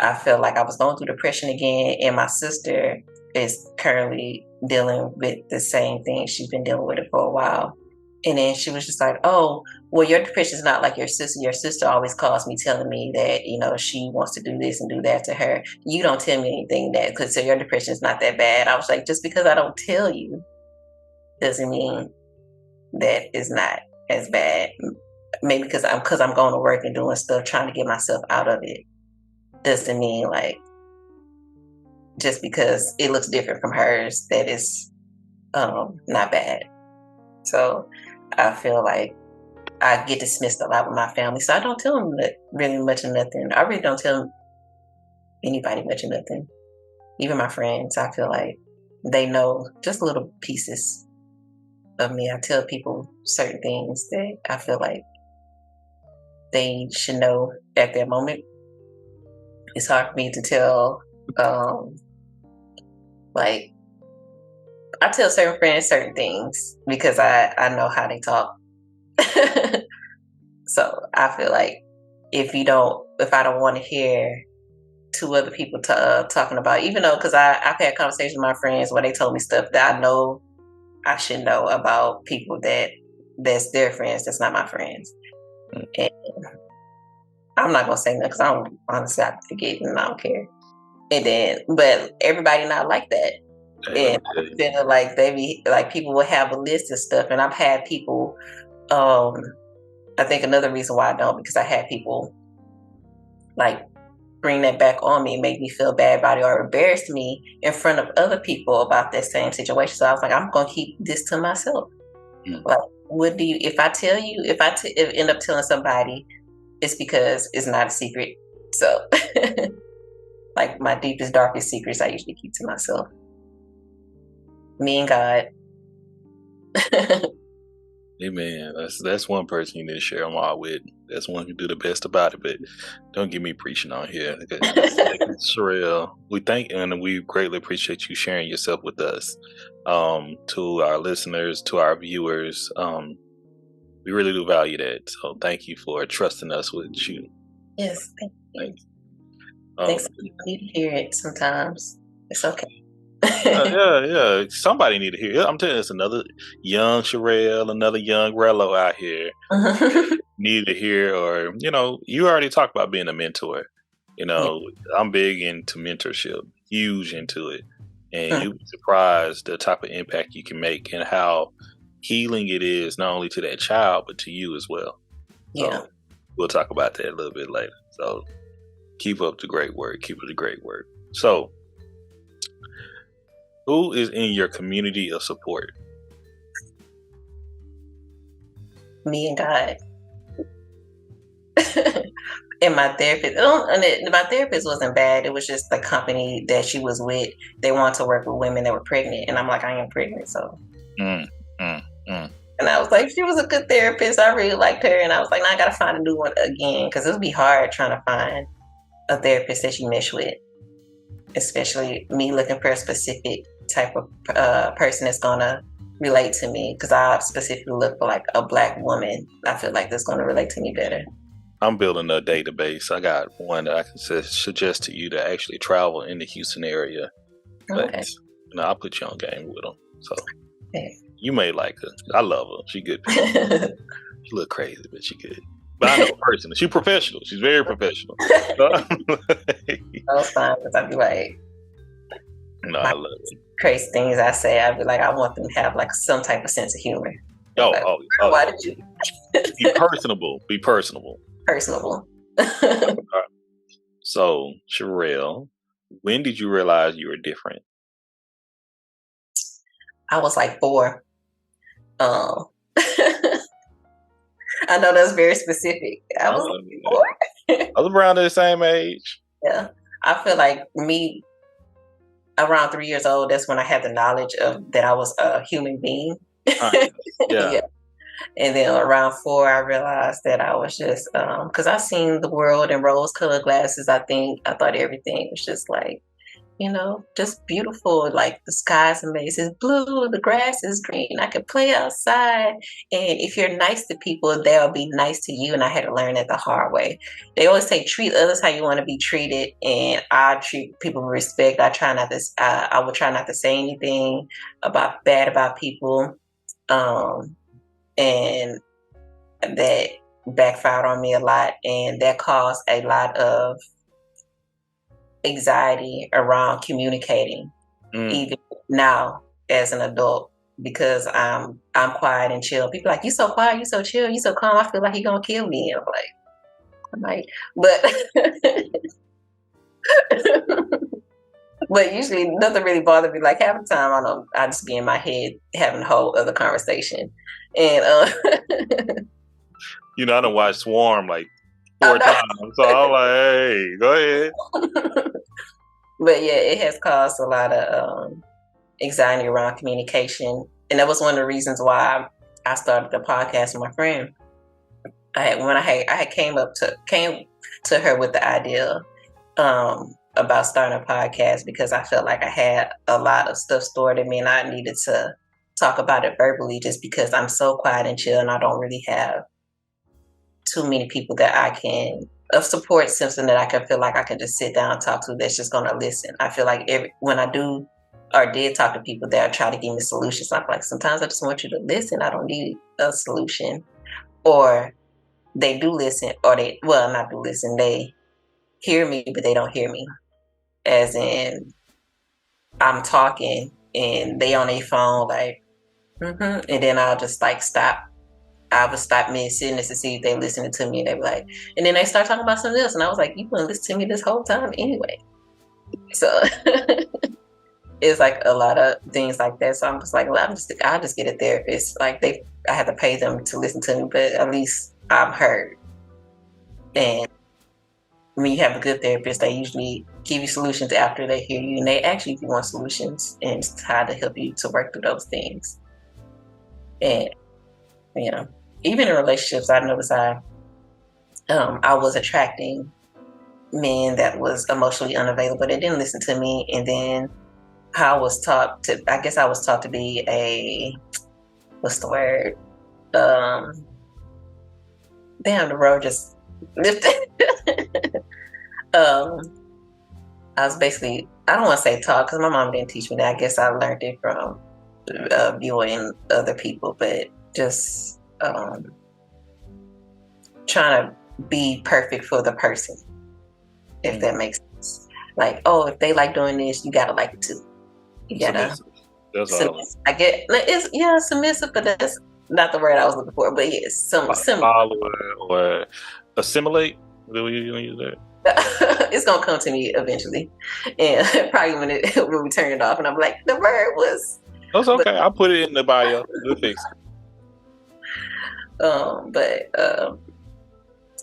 I felt like I was going through depression again, and my sister is currently dealing with the same thing. She's been dealing with it for a while. And then she was just like, oh, well, your depression is not like your sister. Your sister always calls me telling me that, she wants to do this and do that to her. You don't tell me anything so your depression is not that bad. I was like, just because I don't tell you doesn't mean that it's not as bad. Maybe because I'm going to work and doing stuff, trying to get myself out of it, doesn't mean like just because it looks different from hers that it's not bad. So I feel like I get dismissed a lot with my family, so I don't tell them really much of nothing. I really don't tell anybody much of nothing. Even my friends, I feel like they know just little pieces of me. I tell people certain things that I feel like they should know at that moment. It's hard for me to tell, like, I tell certain friends certain things because I know how they talk. So I feel like if I don't want to hear two other people talking about, even though, because I've had conversations with my friends where they told me stuff that I know I should know about people that's their friends, that's not my friends. And I'm not gonna say nothing because I don't honestly I forget and I don't care. And then, but everybody not like that. And I feel like people will have a list of stuff, and I've had people. I think another reason why I don't, because I had people like bring that back on me, make me feel bad about it, or embarrass me in front of other people about that same situation. So I was like, I'm gonna keep this to myself. Like, if I end up telling somebody, it's because it's not a secret. So, like my deepest, darkest secrets, I usually keep to myself. Me and God. Amen. That's one person you need to share them all with. That's one who do the best about it. But don't get me preaching on here. Sherrelle, we thank and we greatly appreciate you sharing yourself with us. To our listeners, to our viewers, we really do value that. So thank you for trusting us with you. Yes, thank you. Thanks. You need to hear it sometimes. It's okay. Yeah. Somebody need to hear it. I'm telling you, it's another young Sherrelle, another young Rello out here need to hear, or you already talked about being a mentor. I'm big into mentorship, huge into it, and you'd be surprised the type of impact you can make and how healing it is, not only to that child but to you as well. Yeah, so we'll talk about that a little bit later. So keep up the great work. So, who is in your community of support? Me and God. And my therapist. My therapist wasn't bad. It was just the company that she was with. They wanted to work with women that were pregnant, and I'm like, I am pregnant, so. And I was like, she was a good therapist. I really liked her, and I was like, now I gotta find a new one again, because it would be hard trying to find a therapist that you mesh with, especially me looking for a specific type of person that's gonna relate to me, because I specifically look for like a Black woman. I feel like that's gonna relate to me better. I'm building a database. I got one that I can suggest to you to actually travel in the Houston area. Okay. But I'll put you on game with them. So okay. You may like her. I love her. She good. She look crazy, but she good. But I know her personally. She's professional. She's very professional. That's fine, because I'd be like, I love it. Crazy things I say, I'd be like, I want them to have like some type of sense of humor. Why did you? Be personable. Personable. So, Sherrelle, when did you realize you were different? I was like 4. I know that's very specific. I was 4. I was around the same age. Yeah. I feel like me around 3 years old, that's when I had the knowledge of that I was a human being. Yeah. And then around 4, I realized that I was just, because I seen the world in rose-colored glasses. I thought everything was just like, just beautiful. Like the sky's amazing, it's blue, the grass is green, I can play outside. And if you're nice to people, they'll be nice to you. And I had to learn that the hard way. They always say, treat others how you want to be treated. And I treat people with respect. I would try not to say anything bad about people. And that backfired on me a lot, and that caused a lot of anxiety around communicating, even now as an adult, because I'm quiet and chill. People are like, you so quiet, you so chill, you so calm. I feel like you're gonna kill me. I'm like, but usually nothing really bothered me. Like half the time, I just be in my head having a whole other conversation. And I done watched Swarm like 4 times, so I'm like, hey, go ahead. But yeah, it has caused a lot of anxiety around communication, and that was one of the reasons why I started the podcast with my friend. I came to her with the idea about starting a podcast, because I felt like I had a lot of stuff stored in me and I needed to talk about it verbally, just because I'm so quiet and chill and I don't really have too many people that I can of support system that I can feel like I can just sit down and talk to that's just gonna listen. I feel like when I do or did talk to people that are trying to give me solutions, I'm like, sometimes I just want you to listen. I don't need a solution. Or they do listen, or not do listen. They hear me, but they don't hear me. As in, I'm talking and they on their phone like, and then I'll just like stop. I would stop mid-sentence to see if they listening to me. And they be like, and then they start talking about something else. And I was like, you wouldn't listen to me this whole time anyway. So it's like a lot of things like that. So I'm just like, well, I'll just get a therapist. Like I have to pay them to listen to me, but at least I'm heard. And when you have a good therapist, they usually give you solutions after they hear you, and they actually if you want solutions and try to help you to work through those things. And even in relationships, I noticed I was attracting men that was emotionally unavailable. They didn't listen to me, and then I was taught to be a, what's the word? Damn, the road just lifted. I was basically, I don't want to say taught because my mom didn't teach me that. I guess I learned it from viewing other people, but just trying to be perfect for the person, if that makes sense. Like, oh, if they like doing this, you gotta like it too. You gotta submissive. I get it's submissive, but that's not the word I was looking for. But yes, similar or assimilate. Do you use that? It's gonna come to me eventually, and probably when we turn it off, and I'm like, the word was. That's okay. I'll put it in the bio. We'll fix it.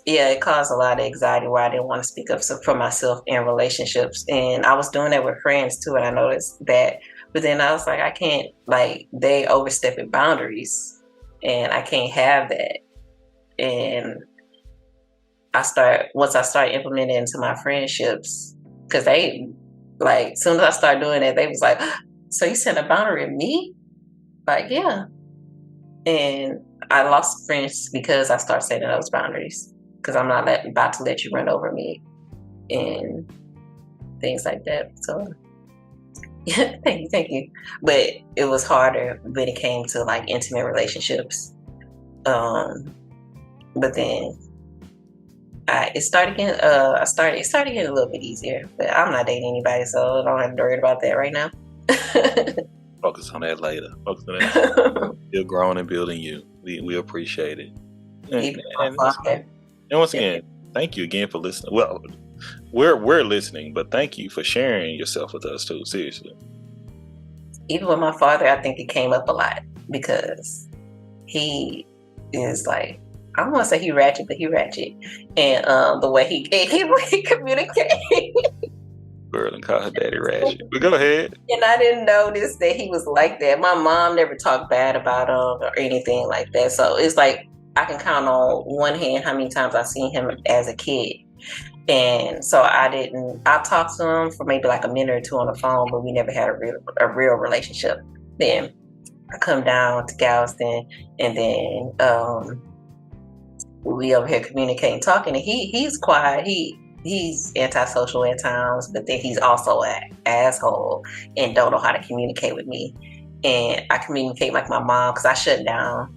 It caused a lot of anxiety where I didn't want to speak up for myself in relationships, and I was doing that with friends too, and I noticed that. But then I was like, I can't, like, they overstepping boundaries, and I can't have that. And once I started implementing it into my friendships, because they, like, as soon as I started doing that, they was like, so you set a boundary in me? Like, yeah. And I lost friends because I started setting those boundaries, because I'm not about to let you run over me and things like that. So thank you. But it was harder when it came to like intimate relationships. But then it started getting a little bit easier. But I'm not dating anybody, so I don't have to worry about that right now. Focus on that later. Focus on that. You're growing and building you. We appreciate it. And once again, thank you again for listening. Well, we're listening, but thank you for sharing yourself with us too. Seriously. Even with my father, I think it came up a lot because he is like, I don't want to say he ratchet, but he ratchet, and the way he communicates. Girl, and call her daddy ratchet. But go ahead. And I didn't notice that he was like that. My mom never talked bad about him or anything like that. So it's like I can count on one hand how many times I've seen him as a kid. And so I talked to him for maybe like a minute or two on the phone, but we never had a real relationship. Then I come down to Galveston, and then we over here communicating, talking, and he's quiet. He's antisocial at times, but then he's also an asshole and don't know how to communicate with me. And I communicate like my mom because I shut down.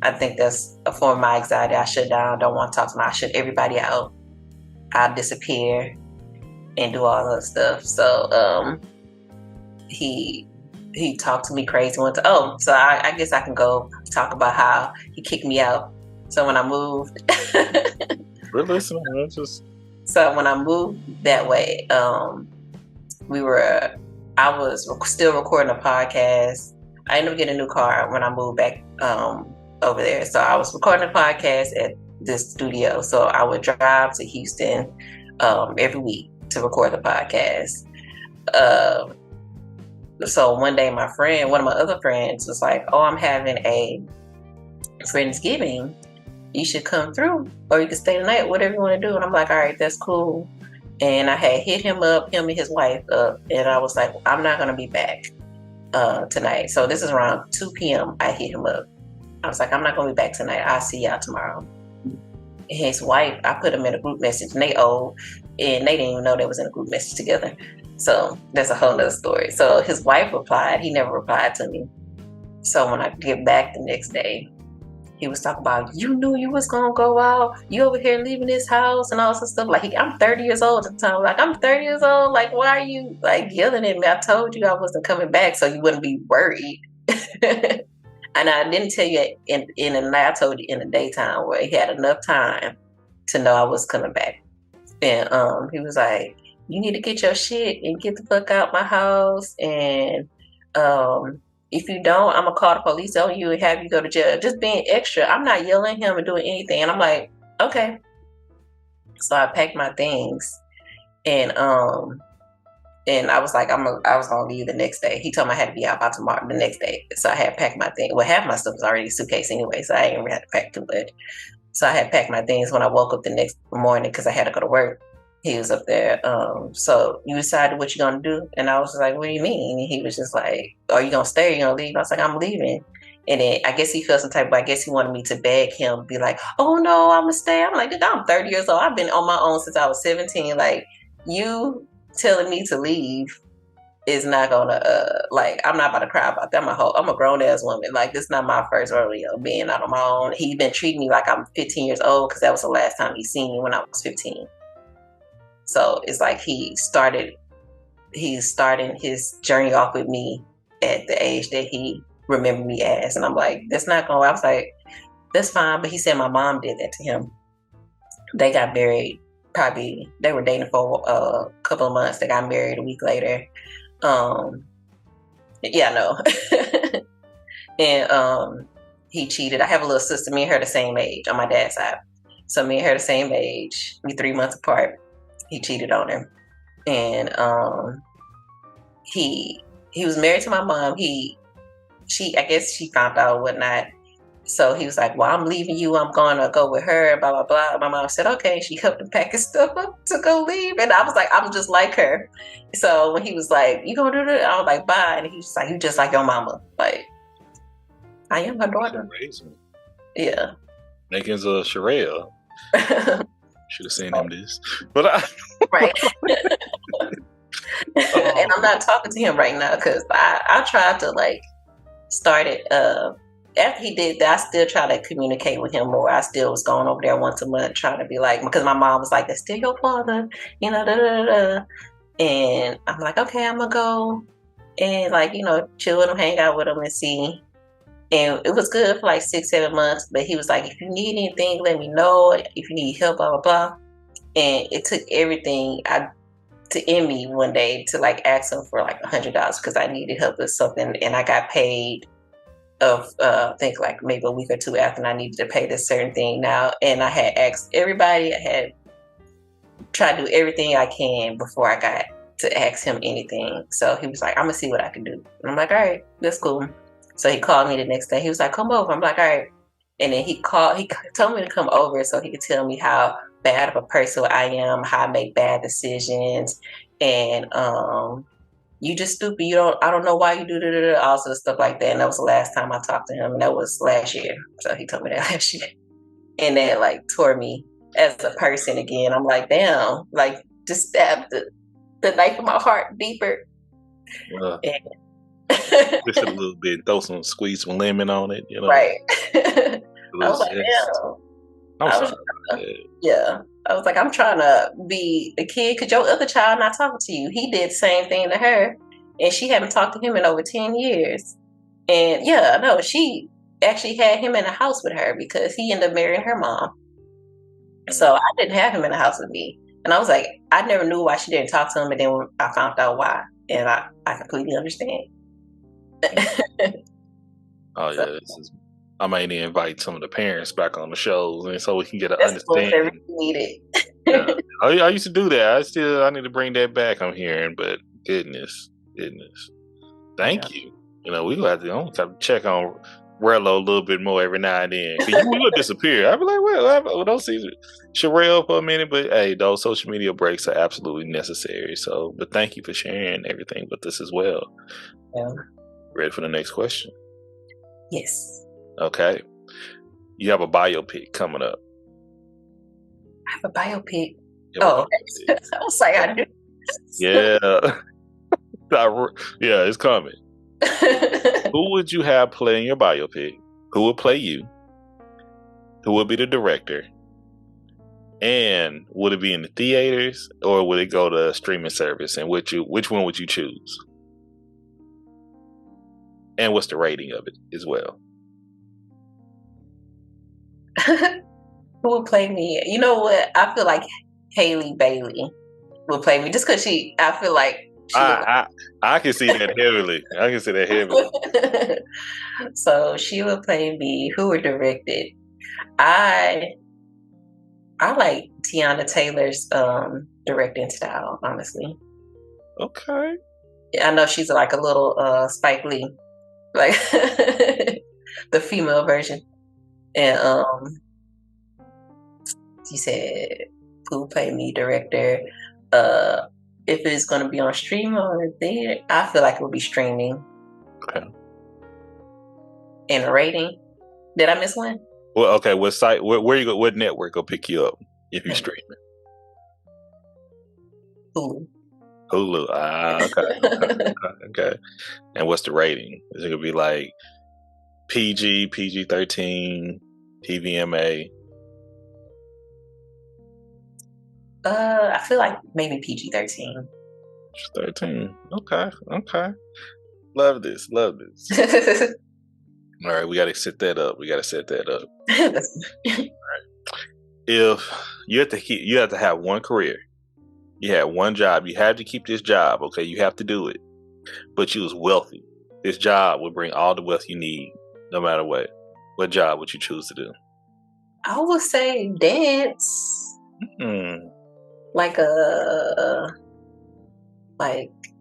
I think that's a form of my anxiety. I shut down, don't want to talk to me. I shut everybody out. I disappear and do all that stuff. So he talked to me crazy one time. So I guess I can go talk about how he kicked me out. So when I moved, we're listening. So when I moved that way, I was still recording a podcast. I ended up getting a new car when I moved back over there. So I was recording a podcast at this studio. So I would drive to Houston every week to record the podcast. So one day one of my other friends was like, oh, I'm having a Friendsgiving. You should come through, or you can stay the night, whatever you want to do. And I'm like, all right, that's cool. And I had hit him and his wife up, and I was like, I'm not going to be back tonight. So this is around 2 p.m. I hit him up. I was like, I'm not going to be back tonight. I'll see y'all tomorrow. his wife, I put them in a group message, and they old, and they didn't even know they was in a group message together. So that's a whole nother story. So his wife replied. He never replied to me. So when I get back the next day, he was talking about, you knew you was gonna go out. You over here leaving this house and all this stuff. Like, I'm 30 years old at the time. Like, I'm 30 years old. Like, why are you like yelling at me? I told you I wasn't coming back, so you wouldn't be worried. And I didn't tell you in the night. I told you in the daytime where he had enough time to know I was coming back. And he was like, you need to get your shit and get the fuck out my house. And if you don't, I'm gonna call the police on you and have you go to jail. Just being extra. I'm not yelling at him and doing anything. And I'm like, okay. So I packed my things, and I was like, I was gonna leave the next day. He told me I had to be out by tomorrow, the next day. So I had packed my thing. Well, half my stuff was already in the suitcase anyway, so I didn't really have to pack too much. So I had packed my things when I woke up the next morning because I had to go to work. He was up there. So you decided what you're gonna do? And I was just like, what do you mean? And he was just like, are you gonna stay or you gonna leave? I was like, I'm leaving. And then I guess he felt some type of way. I guess he wanted me to beg him, be like, oh no, I'm gonna stay. I'm like, I'm 30 years old. I've been on my own since I was 17. Like, you telling me to leave is not gonna like, I'm not about to cry about that. I'm a grown ass woman. Like, this is not my first rodeo being out on my own. He's been treating me like I'm 15 years old because that was the last time he seen me when I was 15. So it's like he's starting his journey off with me at the age that he remembered me as. And I'm like, that's not gonna, I was like, that's fine. But he said my mom did that to him. They got married, probably, they were dating for a couple of months. They got married a week later. Yeah, no. And he cheated. I have a little sister, me and her the same age on my dad's side. So me and her the same age. We 3 months apart. He cheated on her. And he was married to my mom. I guess she found out or whatnot. So he was like, well, I'm leaving you. I'm going to go with her, blah, blah, blah. My mom said, okay. She helped him pack his stuff up to go leave. And I was like, I'm just like her. So when he was like, you going to do that? I was like, bye. And he was like, you just like your mama. Like, I am her daughter. Yeah. Makings of Sherrelle. Should have seen him this. But right. And I'm not talking to him right now because I tried to like start it. After he did that, I still try to communicate with him more. I still was going over there once a month trying to be like, because my mom was like, that's still your father, you know, da da da. And I'm like, okay, I'm gonna go and like, you know, chill with him, hang out with him and see. And it was good for like 6-7 months. But he was like, if you need anything, let me know. If you need help, blah, blah, blah. And it took everything to end me one day to like ask him for like $100 because I needed help with something. And I got paid of I think like maybe a week or two after, and I needed to pay this certain thing now. And I had asked everybody, I had tried to do everything I can before I got to ask him anything. So he was like, I'm gonna see what I can do. And I'm like, all right, that's cool. So he called me the next day. He was like, come over. I'm like, all right. And then he told me to come over so he could tell me how bad of a person I am, how I make bad decisions, and you just stupid. I don't know why you do all sorts of stuff like that. And that was the last time I talked to him, and that was last year. So he told me that last year, and that like tore me as a person again. I'm like, damn, like just stabbed the knife in my heart deeper. Just a little bit, squeeze some lemon on it, you know. Right. I was like, yeah. I was like, I'm trying to be a kid because your other child not talking to you. He did the same thing to her, and she hadn't talked to him in over 10 years. And yeah, no, she actually had him in the house with her because he ended up marrying her mom. So I didn't have him in the house with me. And I was like, I never knew why she didn't talk to him, and then I found out why, and I completely understand. Oh yeah, I might need to invite some of the parents back on the shows, and so we can get an understanding. Yeah. I used to do that. I need to bring that back. I'm hearing, but goodness, thank you. You know, we have to check on Rello a little bit more every now and then. Cause you will disappear. I'd be like, well, don't see Sherrelle for a minute, but hey, those social media breaks are absolutely necessary. So, but thank you for sharing everything with us as well. Yeah. Ready for the next question? Yes. Okay. You have a biopic coming up. have a biopic. You have a Oh, biopic. I was like, I do. Yeah. Yeah, it's coming. Who would you have play in your biopic? Who would play you? Who would be the director? And would it be in the theaters or would it go to a streaming service? And which one would you choose? And what's the rating of it as well? Who will play me? You know what? I feel like Haley Bailey will play me just because I feel like she I can see that heavily. I can see that heavily. So she will play me. Who would direct it? I like Tiana Taylor's directing style, honestly. Okay. I know she's like a little Spike Lee, like the female version. And she said, "Who play me director?" If it's going to be on stream or there, I feel like it will be streaming. Okay. And a rating. Did I miss one? Well, okay. What site? Where you go? What network will pick you up if you stream it? Hulu. Hulu. Okay. And what's the rating? Is it gonna be like PG, PG-13, TVMA? I feel like maybe PG-13. 13. Okay. Love this. All right, we got to set that up. If you have to have one career, you had one job, you had to keep this job. Okay, you have to do it, but you was wealthy. This job would bring all the wealth you need, no matter what. What job would you choose to do? I would say dance. Like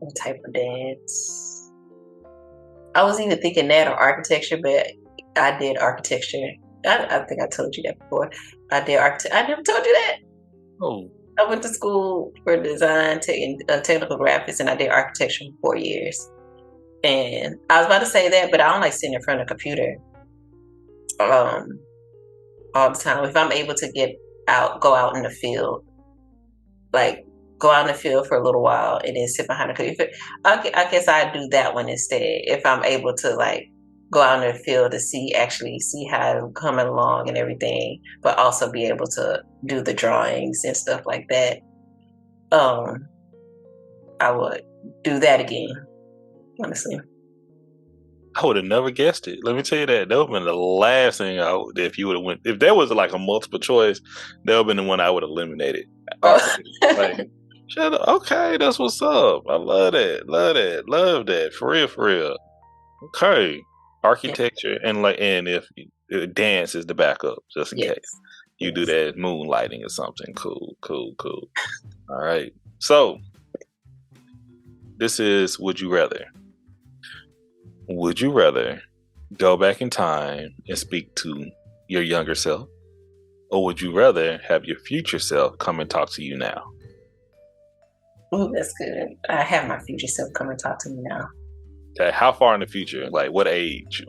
what type of dance? I was either thinking that or architecture, but I did architecture. I think I told you that before. I did architecture. I never told you that. Oh. I went to school for design, technical graphics, and I did architecture for 4 years. And I was about to say that, but I don't like sitting in front of a computer all the time. If I'm able to go out in the field, like go out in the field for a little while and then sit behind a computer. I guess I'd do that one instead. If I'm able to like go out in the field to actually see how it's coming along and everything, but also be able to do the drawings and stuff like that. I would do that again, honestly. I would have never guessed it. Let me tell you that. That would have been the last thing if you would have went. If there was like a multiple choice, that would have been the one I would have eliminated. Like, shut up. Okay, that's what's up. I love that. Love that. For real. Okay. Architecture and if dance is the backup, just in case. You do that moonlighting or something. Cool. All right. So this is Would You Rather. Would you rather go back in time and speak to your younger self? Or would you rather have your future self come and talk to you now? Ooh, that's good. I have my future self come and talk to me now. Okay, how far in the future? Like what age?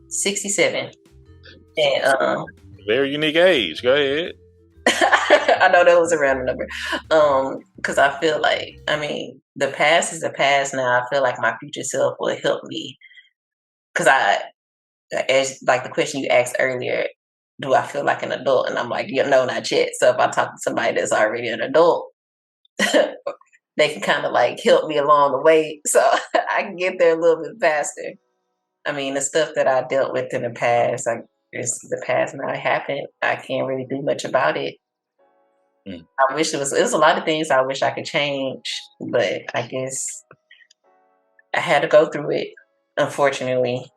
67. And very unique age. Go ahead. I know that was a random number. Because I feel like, the past is the past now. I feel like my future self will help me. Because as like the question you asked earlier, do I feel like an adult? And I'm like, no, not yet. So if I talk to somebody that's already an adult, they can kind of like help me along the way so I can get there a little bit faster. The stuff that I dealt with in the past, it's the past now. It happened. I can't really do much about it. I wish it was a lot of things I wish I could change, but I guess I had to go through it, unfortunately,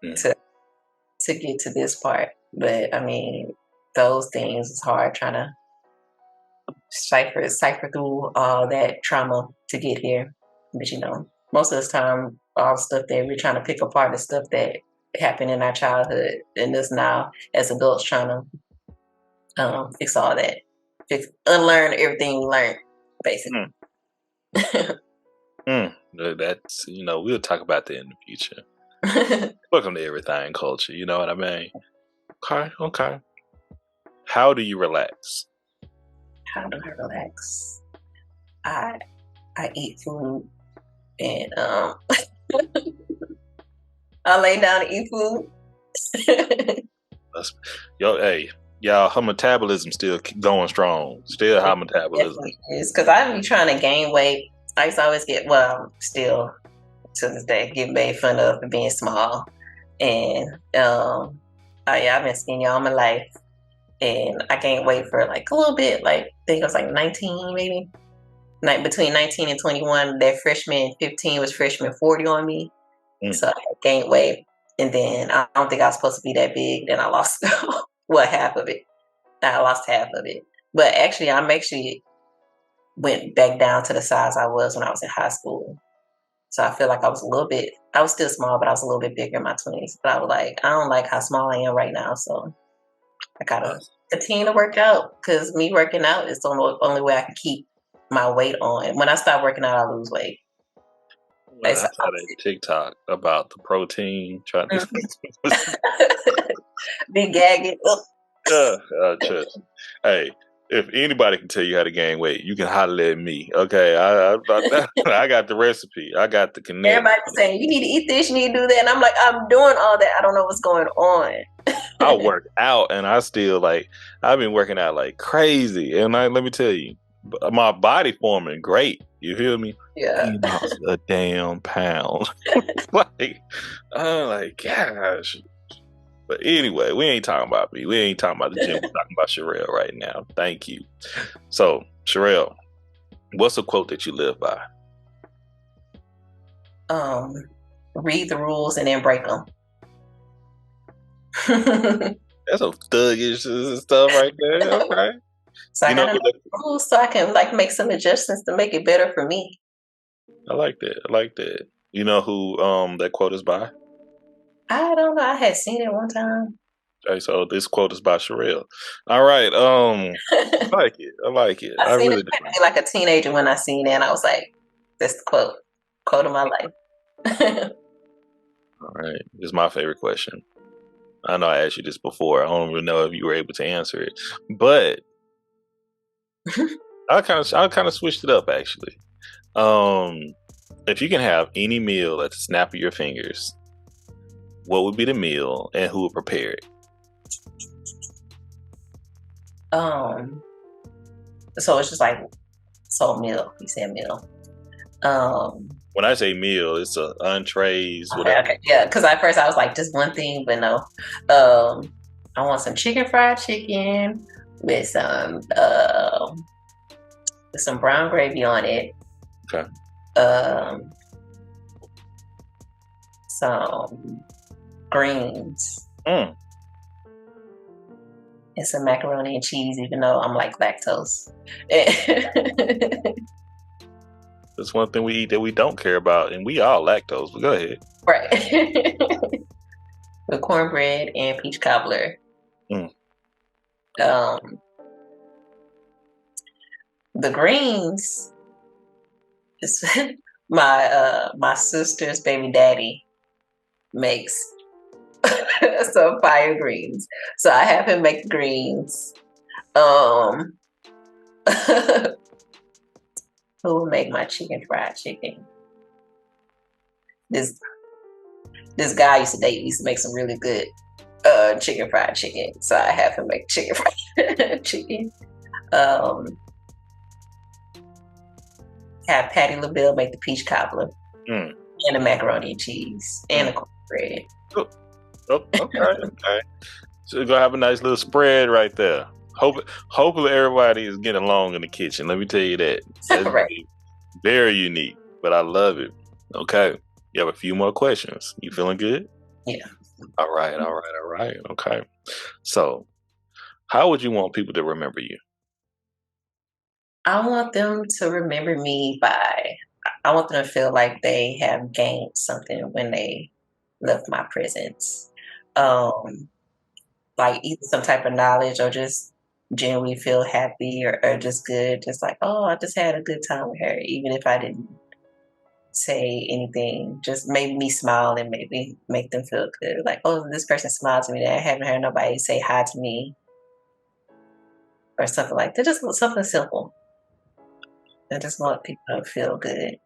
to get to this part. But those things is hard trying to cipher through all that trauma to get here. But most of the time, all the stuff that we're trying to pick apart is stuff that happened in our childhood, and us now as adults trying to fix all that. Unlearn everything we learned, basically. That's we'll talk about that in the future. Welcome to Everything Culture. You know what I mean? Okay. How do you relax? How do I relax? I eat food and I lay down and eat food. Y'all, her metabolism still going strong. Still high metabolism. It's because I be trying to gain weight. I used to always still to this day get made fun of for being small. And I've been skinny all my life. And I gained weight for like a little bit, like I think it was like 19 maybe. Like between 19 and 21, that freshman 15 was freshman 40 on me. So I gained weight. And then I don't think I was supposed to be that big. Then I lost half of it. I lost half of it. But actually, I'm went back down to the size I was when I was in high school. So I feel like I was still small, but I was a little bit bigger in my 20s. But I was like, I don't like how small I am right now. So I gotta continue to work out, because me working out is the only way I can keep my weight on. When I stop working out, I lose weight. Well, I saw that TikTok about the protein trying to be gagging. Trust. Hey, if anybody can tell you how to gain weight, you can holler at me. Okay, I got the recipe. I got the connect. Everybody's saying you need to eat this, you need to do that, and I'm like, I'm doing all that. I don't know what's going on. I work out, and I still I've been working out like crazy, and let me tell you, my body forming great. You feel me? Yeah. He lost a damn pound. I'm like, gosh. But anyway, we ain't talking about me. We ain't talking about the gym. We're talking about Sherrelle right now. Thank you. So, Sherrelle, what's a quote that you live by? Read the rules and then break them. That's some thuggish stuff right there. Okay. So I gotta know the rules so I can make some adjustments to make it better for me. I like that. You know who that quote is by? I don't know. I had seen it one time. Okay, so this quote is by Sherrelle. All right. I like it. I really do. Like a teenager when I seen it, and I was like, "That's the quote of my life." All right. This is my favorite question. I know I asked you this before. I don't even know if you were able to answer it, but I kind of switched it up actually. If you can have any meal at the snap of your fingers, what would be the meal and who would prepare it? So it's just meal. You said meal. When I say meal, it's entrees. Okay. Yeah, because at first I was like, just one thing, but no. I want some fried chicken with some brown gravy on it. Okay. Some greens. Mm. And some macaroni and cheese, even though I'm like lactose. That's one thing we eat that we don't care about, and we all lactose, but go ahead. Right. With cornbread and peach cobbler. Mm. The greens is my sister's baby daddy makes some fire greens. So I have him make the greens. Who will make my fried chicken? This guy I used to date used to make some really good fried chicken. So I have him make fried chicken. Have Patty LaBelle make the peach cobbler and the macaroni and cheese and the cornbread. Oh, okay. So you're gonna have a nice little spread right there. Hopefully everybody is getting along in the kitchen. Let me tell you that. That's right. Very unique, but I love it. Okay. You have a few more questions. You feeling good? Yeah. All right. Okay. So, how would you want people to remember you? I want them to remember me I want them to feel like they have gained something when they left my presence. Like either some type of knowledge or just genuinely feel happy or just good. Just like, oh, I just had a good time with her, even if I didn't say anything. Just made me smile and maybe make them feel good. Like, oh, this person smiled to me. I haven't heard nobody say hi to me. or something like that. Just something simple. I just want people to feel good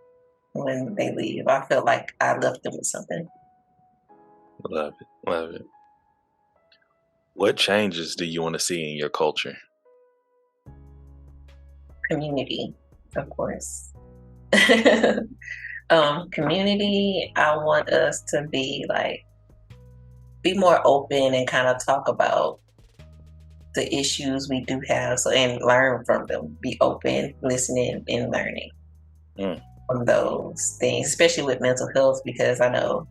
when they leave. I feel like I left them with something. Love it. Love it. What changes do you want to see in your culture? Community, of course. Community, I want us to be more open and kind of talk about the issues we do have, and learn from them. Be open, listening, and learning from those things, especially with mental health, because I know,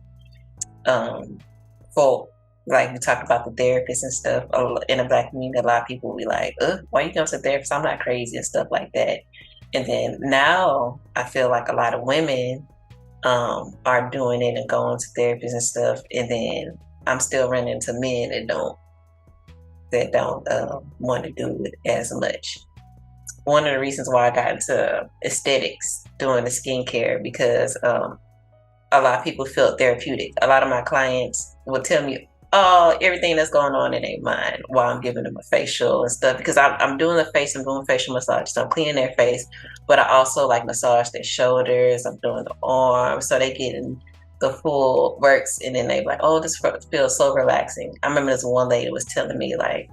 for like we talked about the therapists and stuff in the Black community, a lot of people will be like, why you come to therapist? I'm not crazy and stuff like that. And then now I feel like a lot of women are doing it and going to therapists and stuff. And then I'm still running into men that don't want to do it as much. One of the reasons why I got into aesthetics, doing the skincare, because a lot of people feel therapeutic. A lot of my clients will tell me, everything that's going on in their mind while I'm giving them a facial and stuff, because I'm doing the face, I'm doing facial massage, so I'm cleaning their face, but I also like massage their shoulders, I'm doing the arms, so they get in the full works, and then they like, this feels so relaxing. I remember this one lady was telling me like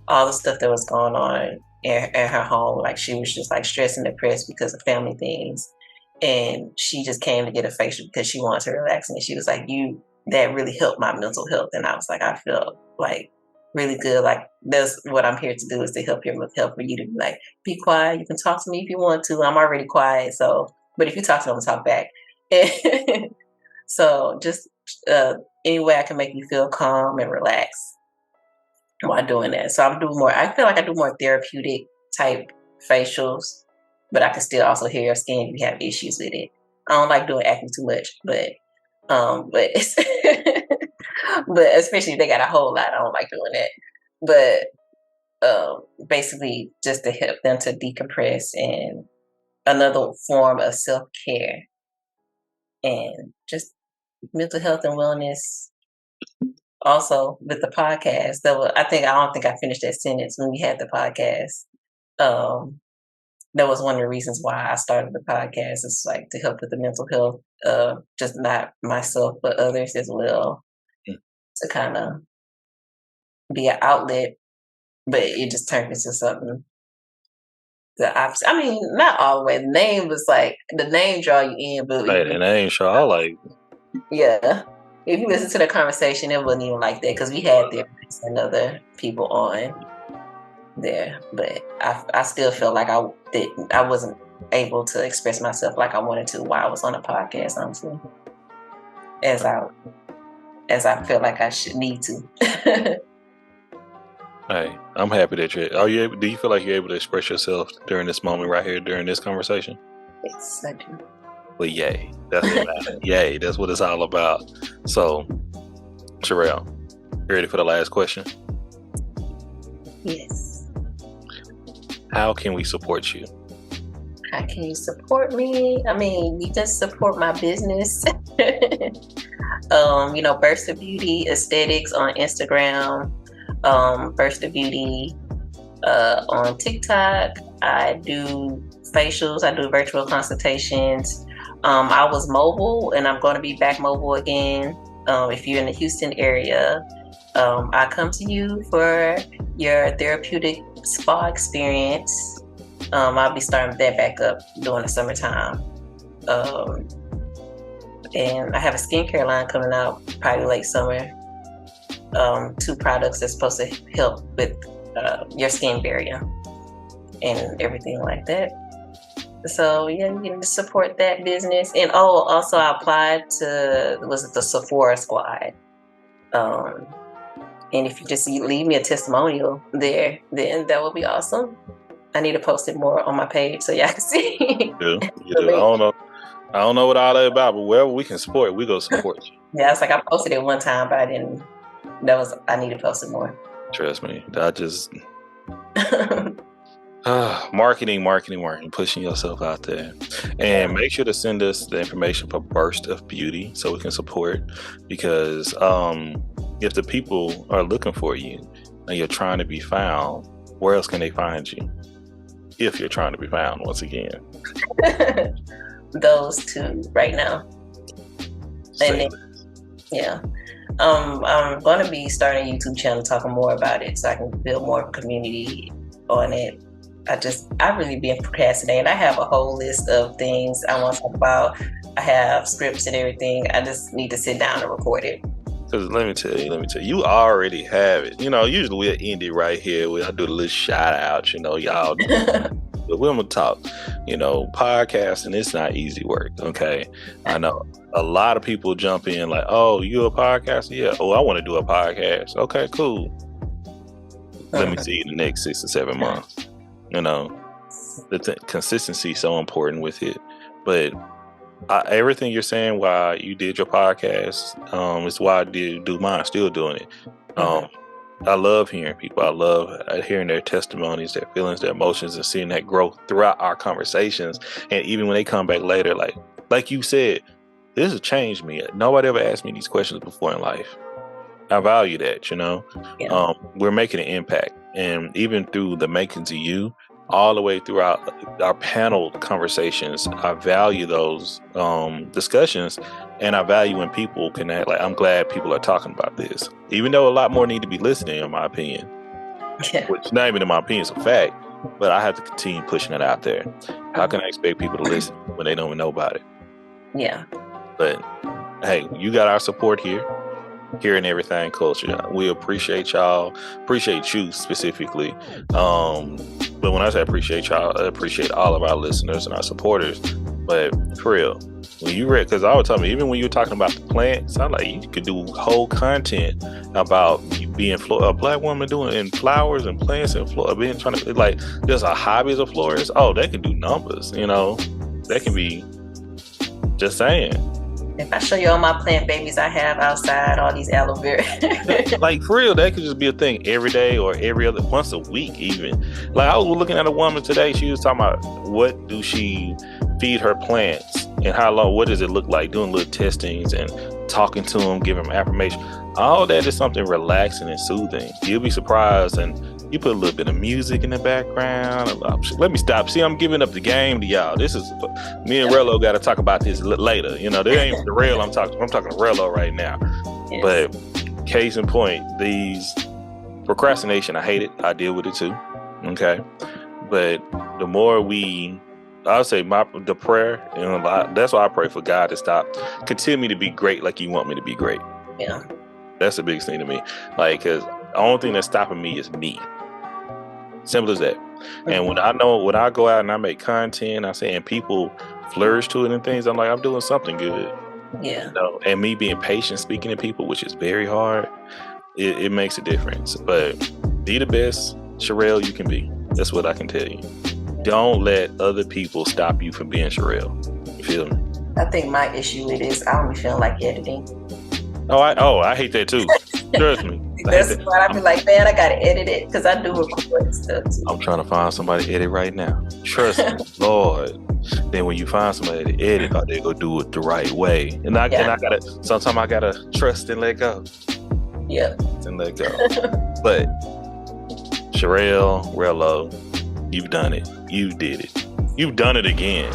all the stuff that was going on in her home, like she was just like stressed and depressed because of family things, and she just came to get a facial because she wanted to relax, and she was like, that really helped my mental health. And I was like, I feel like really good. Like, that's what I'm here to do, is to help your mental health, for you to be like, be quiet. You can talk to me if you want to. I'm already quiet. So, but if you talk to me, I'm gonna talk back. So just any way I can make you feel calm and relax while doing that. So I feel like I do more therapeutic type facials, but I can still also hear your skin if you have issues with it. I don't like doing acne too much, but it's but especially if they got a whole lot, I don't like doing that. But basically just to help them to decompress, and another form of self-care, and just mental health and wellness. Also with the podcast, I don't think I finished that sentence when we had the podcast. That was one of the reasons why I started the podcast. It's like to help with the mental health, just not myself, but others as well, to kind of be an outlet. But it just turned into something the opposite. I mean, not all the way. The name was like, the name draw you in, but the name sure I like. Yeah. If you listen to the conversation, it wasn't even like that, because we had therapists and other people on there, but I still felt like I wasn't able to express myself like I wanted to while I was on a podcast, honestly, as I feel like I should need to. Hey, I'm happy that do you feel like you're able to express yourself during this moment right here, during this conversation? Yes, I do. Well, yay. That's what yay, that's what it's all about. So, Sherrelle, you ready for the last question? Yes. How can we support you? How can you support me? I mean, you just support my business. BurstOfBeauti Aesthetics on Instagram, BurstOfBeauti on TikTok. I do facials, I do virtual consultations. I was mobile, and I'm going to be back mobile again. If you're in the Houston area, I come to you for your therapeutic spa experience. I'll be starting that back up during the summertime. And I have a skincare line coming out probably late summer. 2 products that's supposed to help with your skin barrier and everything like that. So yeah, you can support that business. And also I applied to, the Sephora Squad. And if you just leave me a testimonial there, then that would be awesome. I need to post it more on my page so y'all can see. You do. I don't know what all that about, but wherever we can support, we go support you. Yeah, it's like I posted it one time, but I didn't. I need to post it more. Trust me, I just marketing, pushing yourself out there. And make sure to send us the information for BurstOfBeauti so we can support, because if the people are looking for you and you're trying to be found, where else can they find you if you're trying to be found once again? Those two right now. And then, yeah. I'm going to be starting a YouTube channel talking more about it so I can build more community on it. I really been procrastinating. I have a whole list of things I want to talk about. I have scripts and everything. I just need to sit down and record it. Because let me tell you, you already have it. You know, usually we'll end it right here. I do the little shout out, you know, y'all. But we're gonna talk, you know, podcasting, it's not easy work, okay? I know a lot of people jump in like, oh, you a podcaster? Yeah. Oh, I want to do a podcast. Okay, cool. Let me see you in the next 6 to 7 months. You know, the consistency is so important with it. But everything you're saying, why you did your podcast, is why I do mine, still doing it. I love hearing people. I love hearing their testimonies, their feelings, their emotions, and seeing that growth throughout our conversations. And even when they come back later, like you said, this has changed me. Nobody ever asked me these questions before in life. I value that, you know. Yeah. We're making an impact. And even through the Makings of You, all the way throughout our panel conversations, I value those discussions, and I value when people connect. Like, I'm glad people are talking about this, even though a lot more need to be listening, in my opinion. Yeah. Which, not even in my opinion, is a fact, but I have to continue pushing it out there. How can I expect people to listen when they don't even know about it? Yeah. But hey, you got our support here and everything culture. We appreciate y'all, appreciate you specifically. But when I say appreciate y'all, I appreciate all of our listeners and our supporters. But for real, when you read, because I was telling me, even when you were talking about the plants, I'm like, you could do whole content about you being a black woman doing in flowers and plants and being trying to, like, there's a hobby as a florist. Oh, they can do numbers, you know, they can be, just saying. If I show you all my plant babies I have outside, all these aloe vera. Like, for real, that could just be a thing every day or once a week even. Like, I was looking at a woman today, she was talking about what do she feed her plants and how long, what does it look like, doing little testings and talking to them, giving them affirmation. All that is something relaxing and soothing. You'll be surprised, and you put a little bit of music in the background. Let me stop. See, I'm giving up the game to y'all. This is me and Rello got to talk about this later. You know, there ain't the real. I'm talking to Rello right now. Yes. But case in point, these procrastination, I hate it. I deal with it too. Okay, but the more I'll say the prayer, you know, that's why I pray for God to stop, continue me to be great like you want me to be great. Yeah, that's the biggest thing to me. Like, because the only thing that's stopping me is me. Simple as that. Mm-hmm. And when I go out and I make content, I say, and people flourish to it and things, I'm like, I'm doing something good. Yeah. You know? And me being patient, speaking to people, which is very hard, it makes a difference. But be the best Sherrelle you can be. That's what I can tell you. Don't let other people stop you from being Sherrelle. You feel me? I think my issue with it is I don't be feeling like editing. I hate that too. Trust me. That's why I be like, man, I gotta edit it because I do record stuff too. I'm trying to find somebody to edit right now. Trust me, Lord. Then when you find somebody to edit, they go do it the right way. And I sometimes I gotta trust and let go. Yeah. And let go. But Sherrelle, Rello, you've done it. You did it. You've done it again.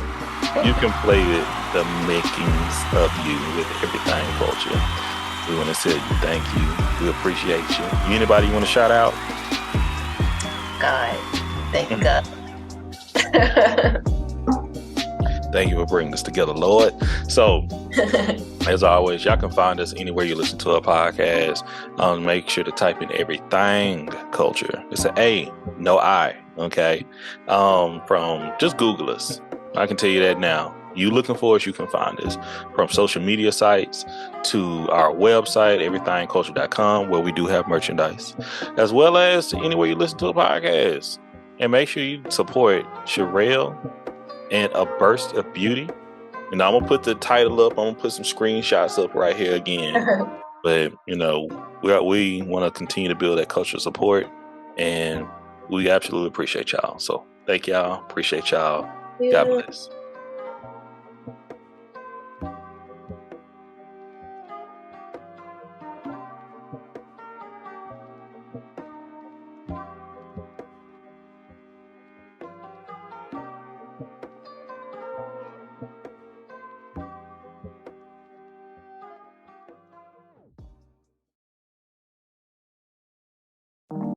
You completed the makings of you with everything culture. We want to say thank you. We appreciate you. Anybody you want to shout out? God. Thank you, God. Thank you for bringing us together, Lord. So, as always, y'all can find us anywhere you listen to a podcast. Make sure to type in everything culture. It's an A, no I. Okay. From just Google us. I can tell you that now. You looking for us, you can find us. From social media sites to our website, everythingculture.com, where we do have merchandise, as well as anywhere you listen to a podcast. And make sure you support Sherrelle and A Burst of Beauty. And I'm going to put the title up. I'm going to put some screenshots up right here again. But, you know, we want to continue to build that cultural support. And we absolutely appreciate y'all. So thank y'all. Appreciate y'all. God bless.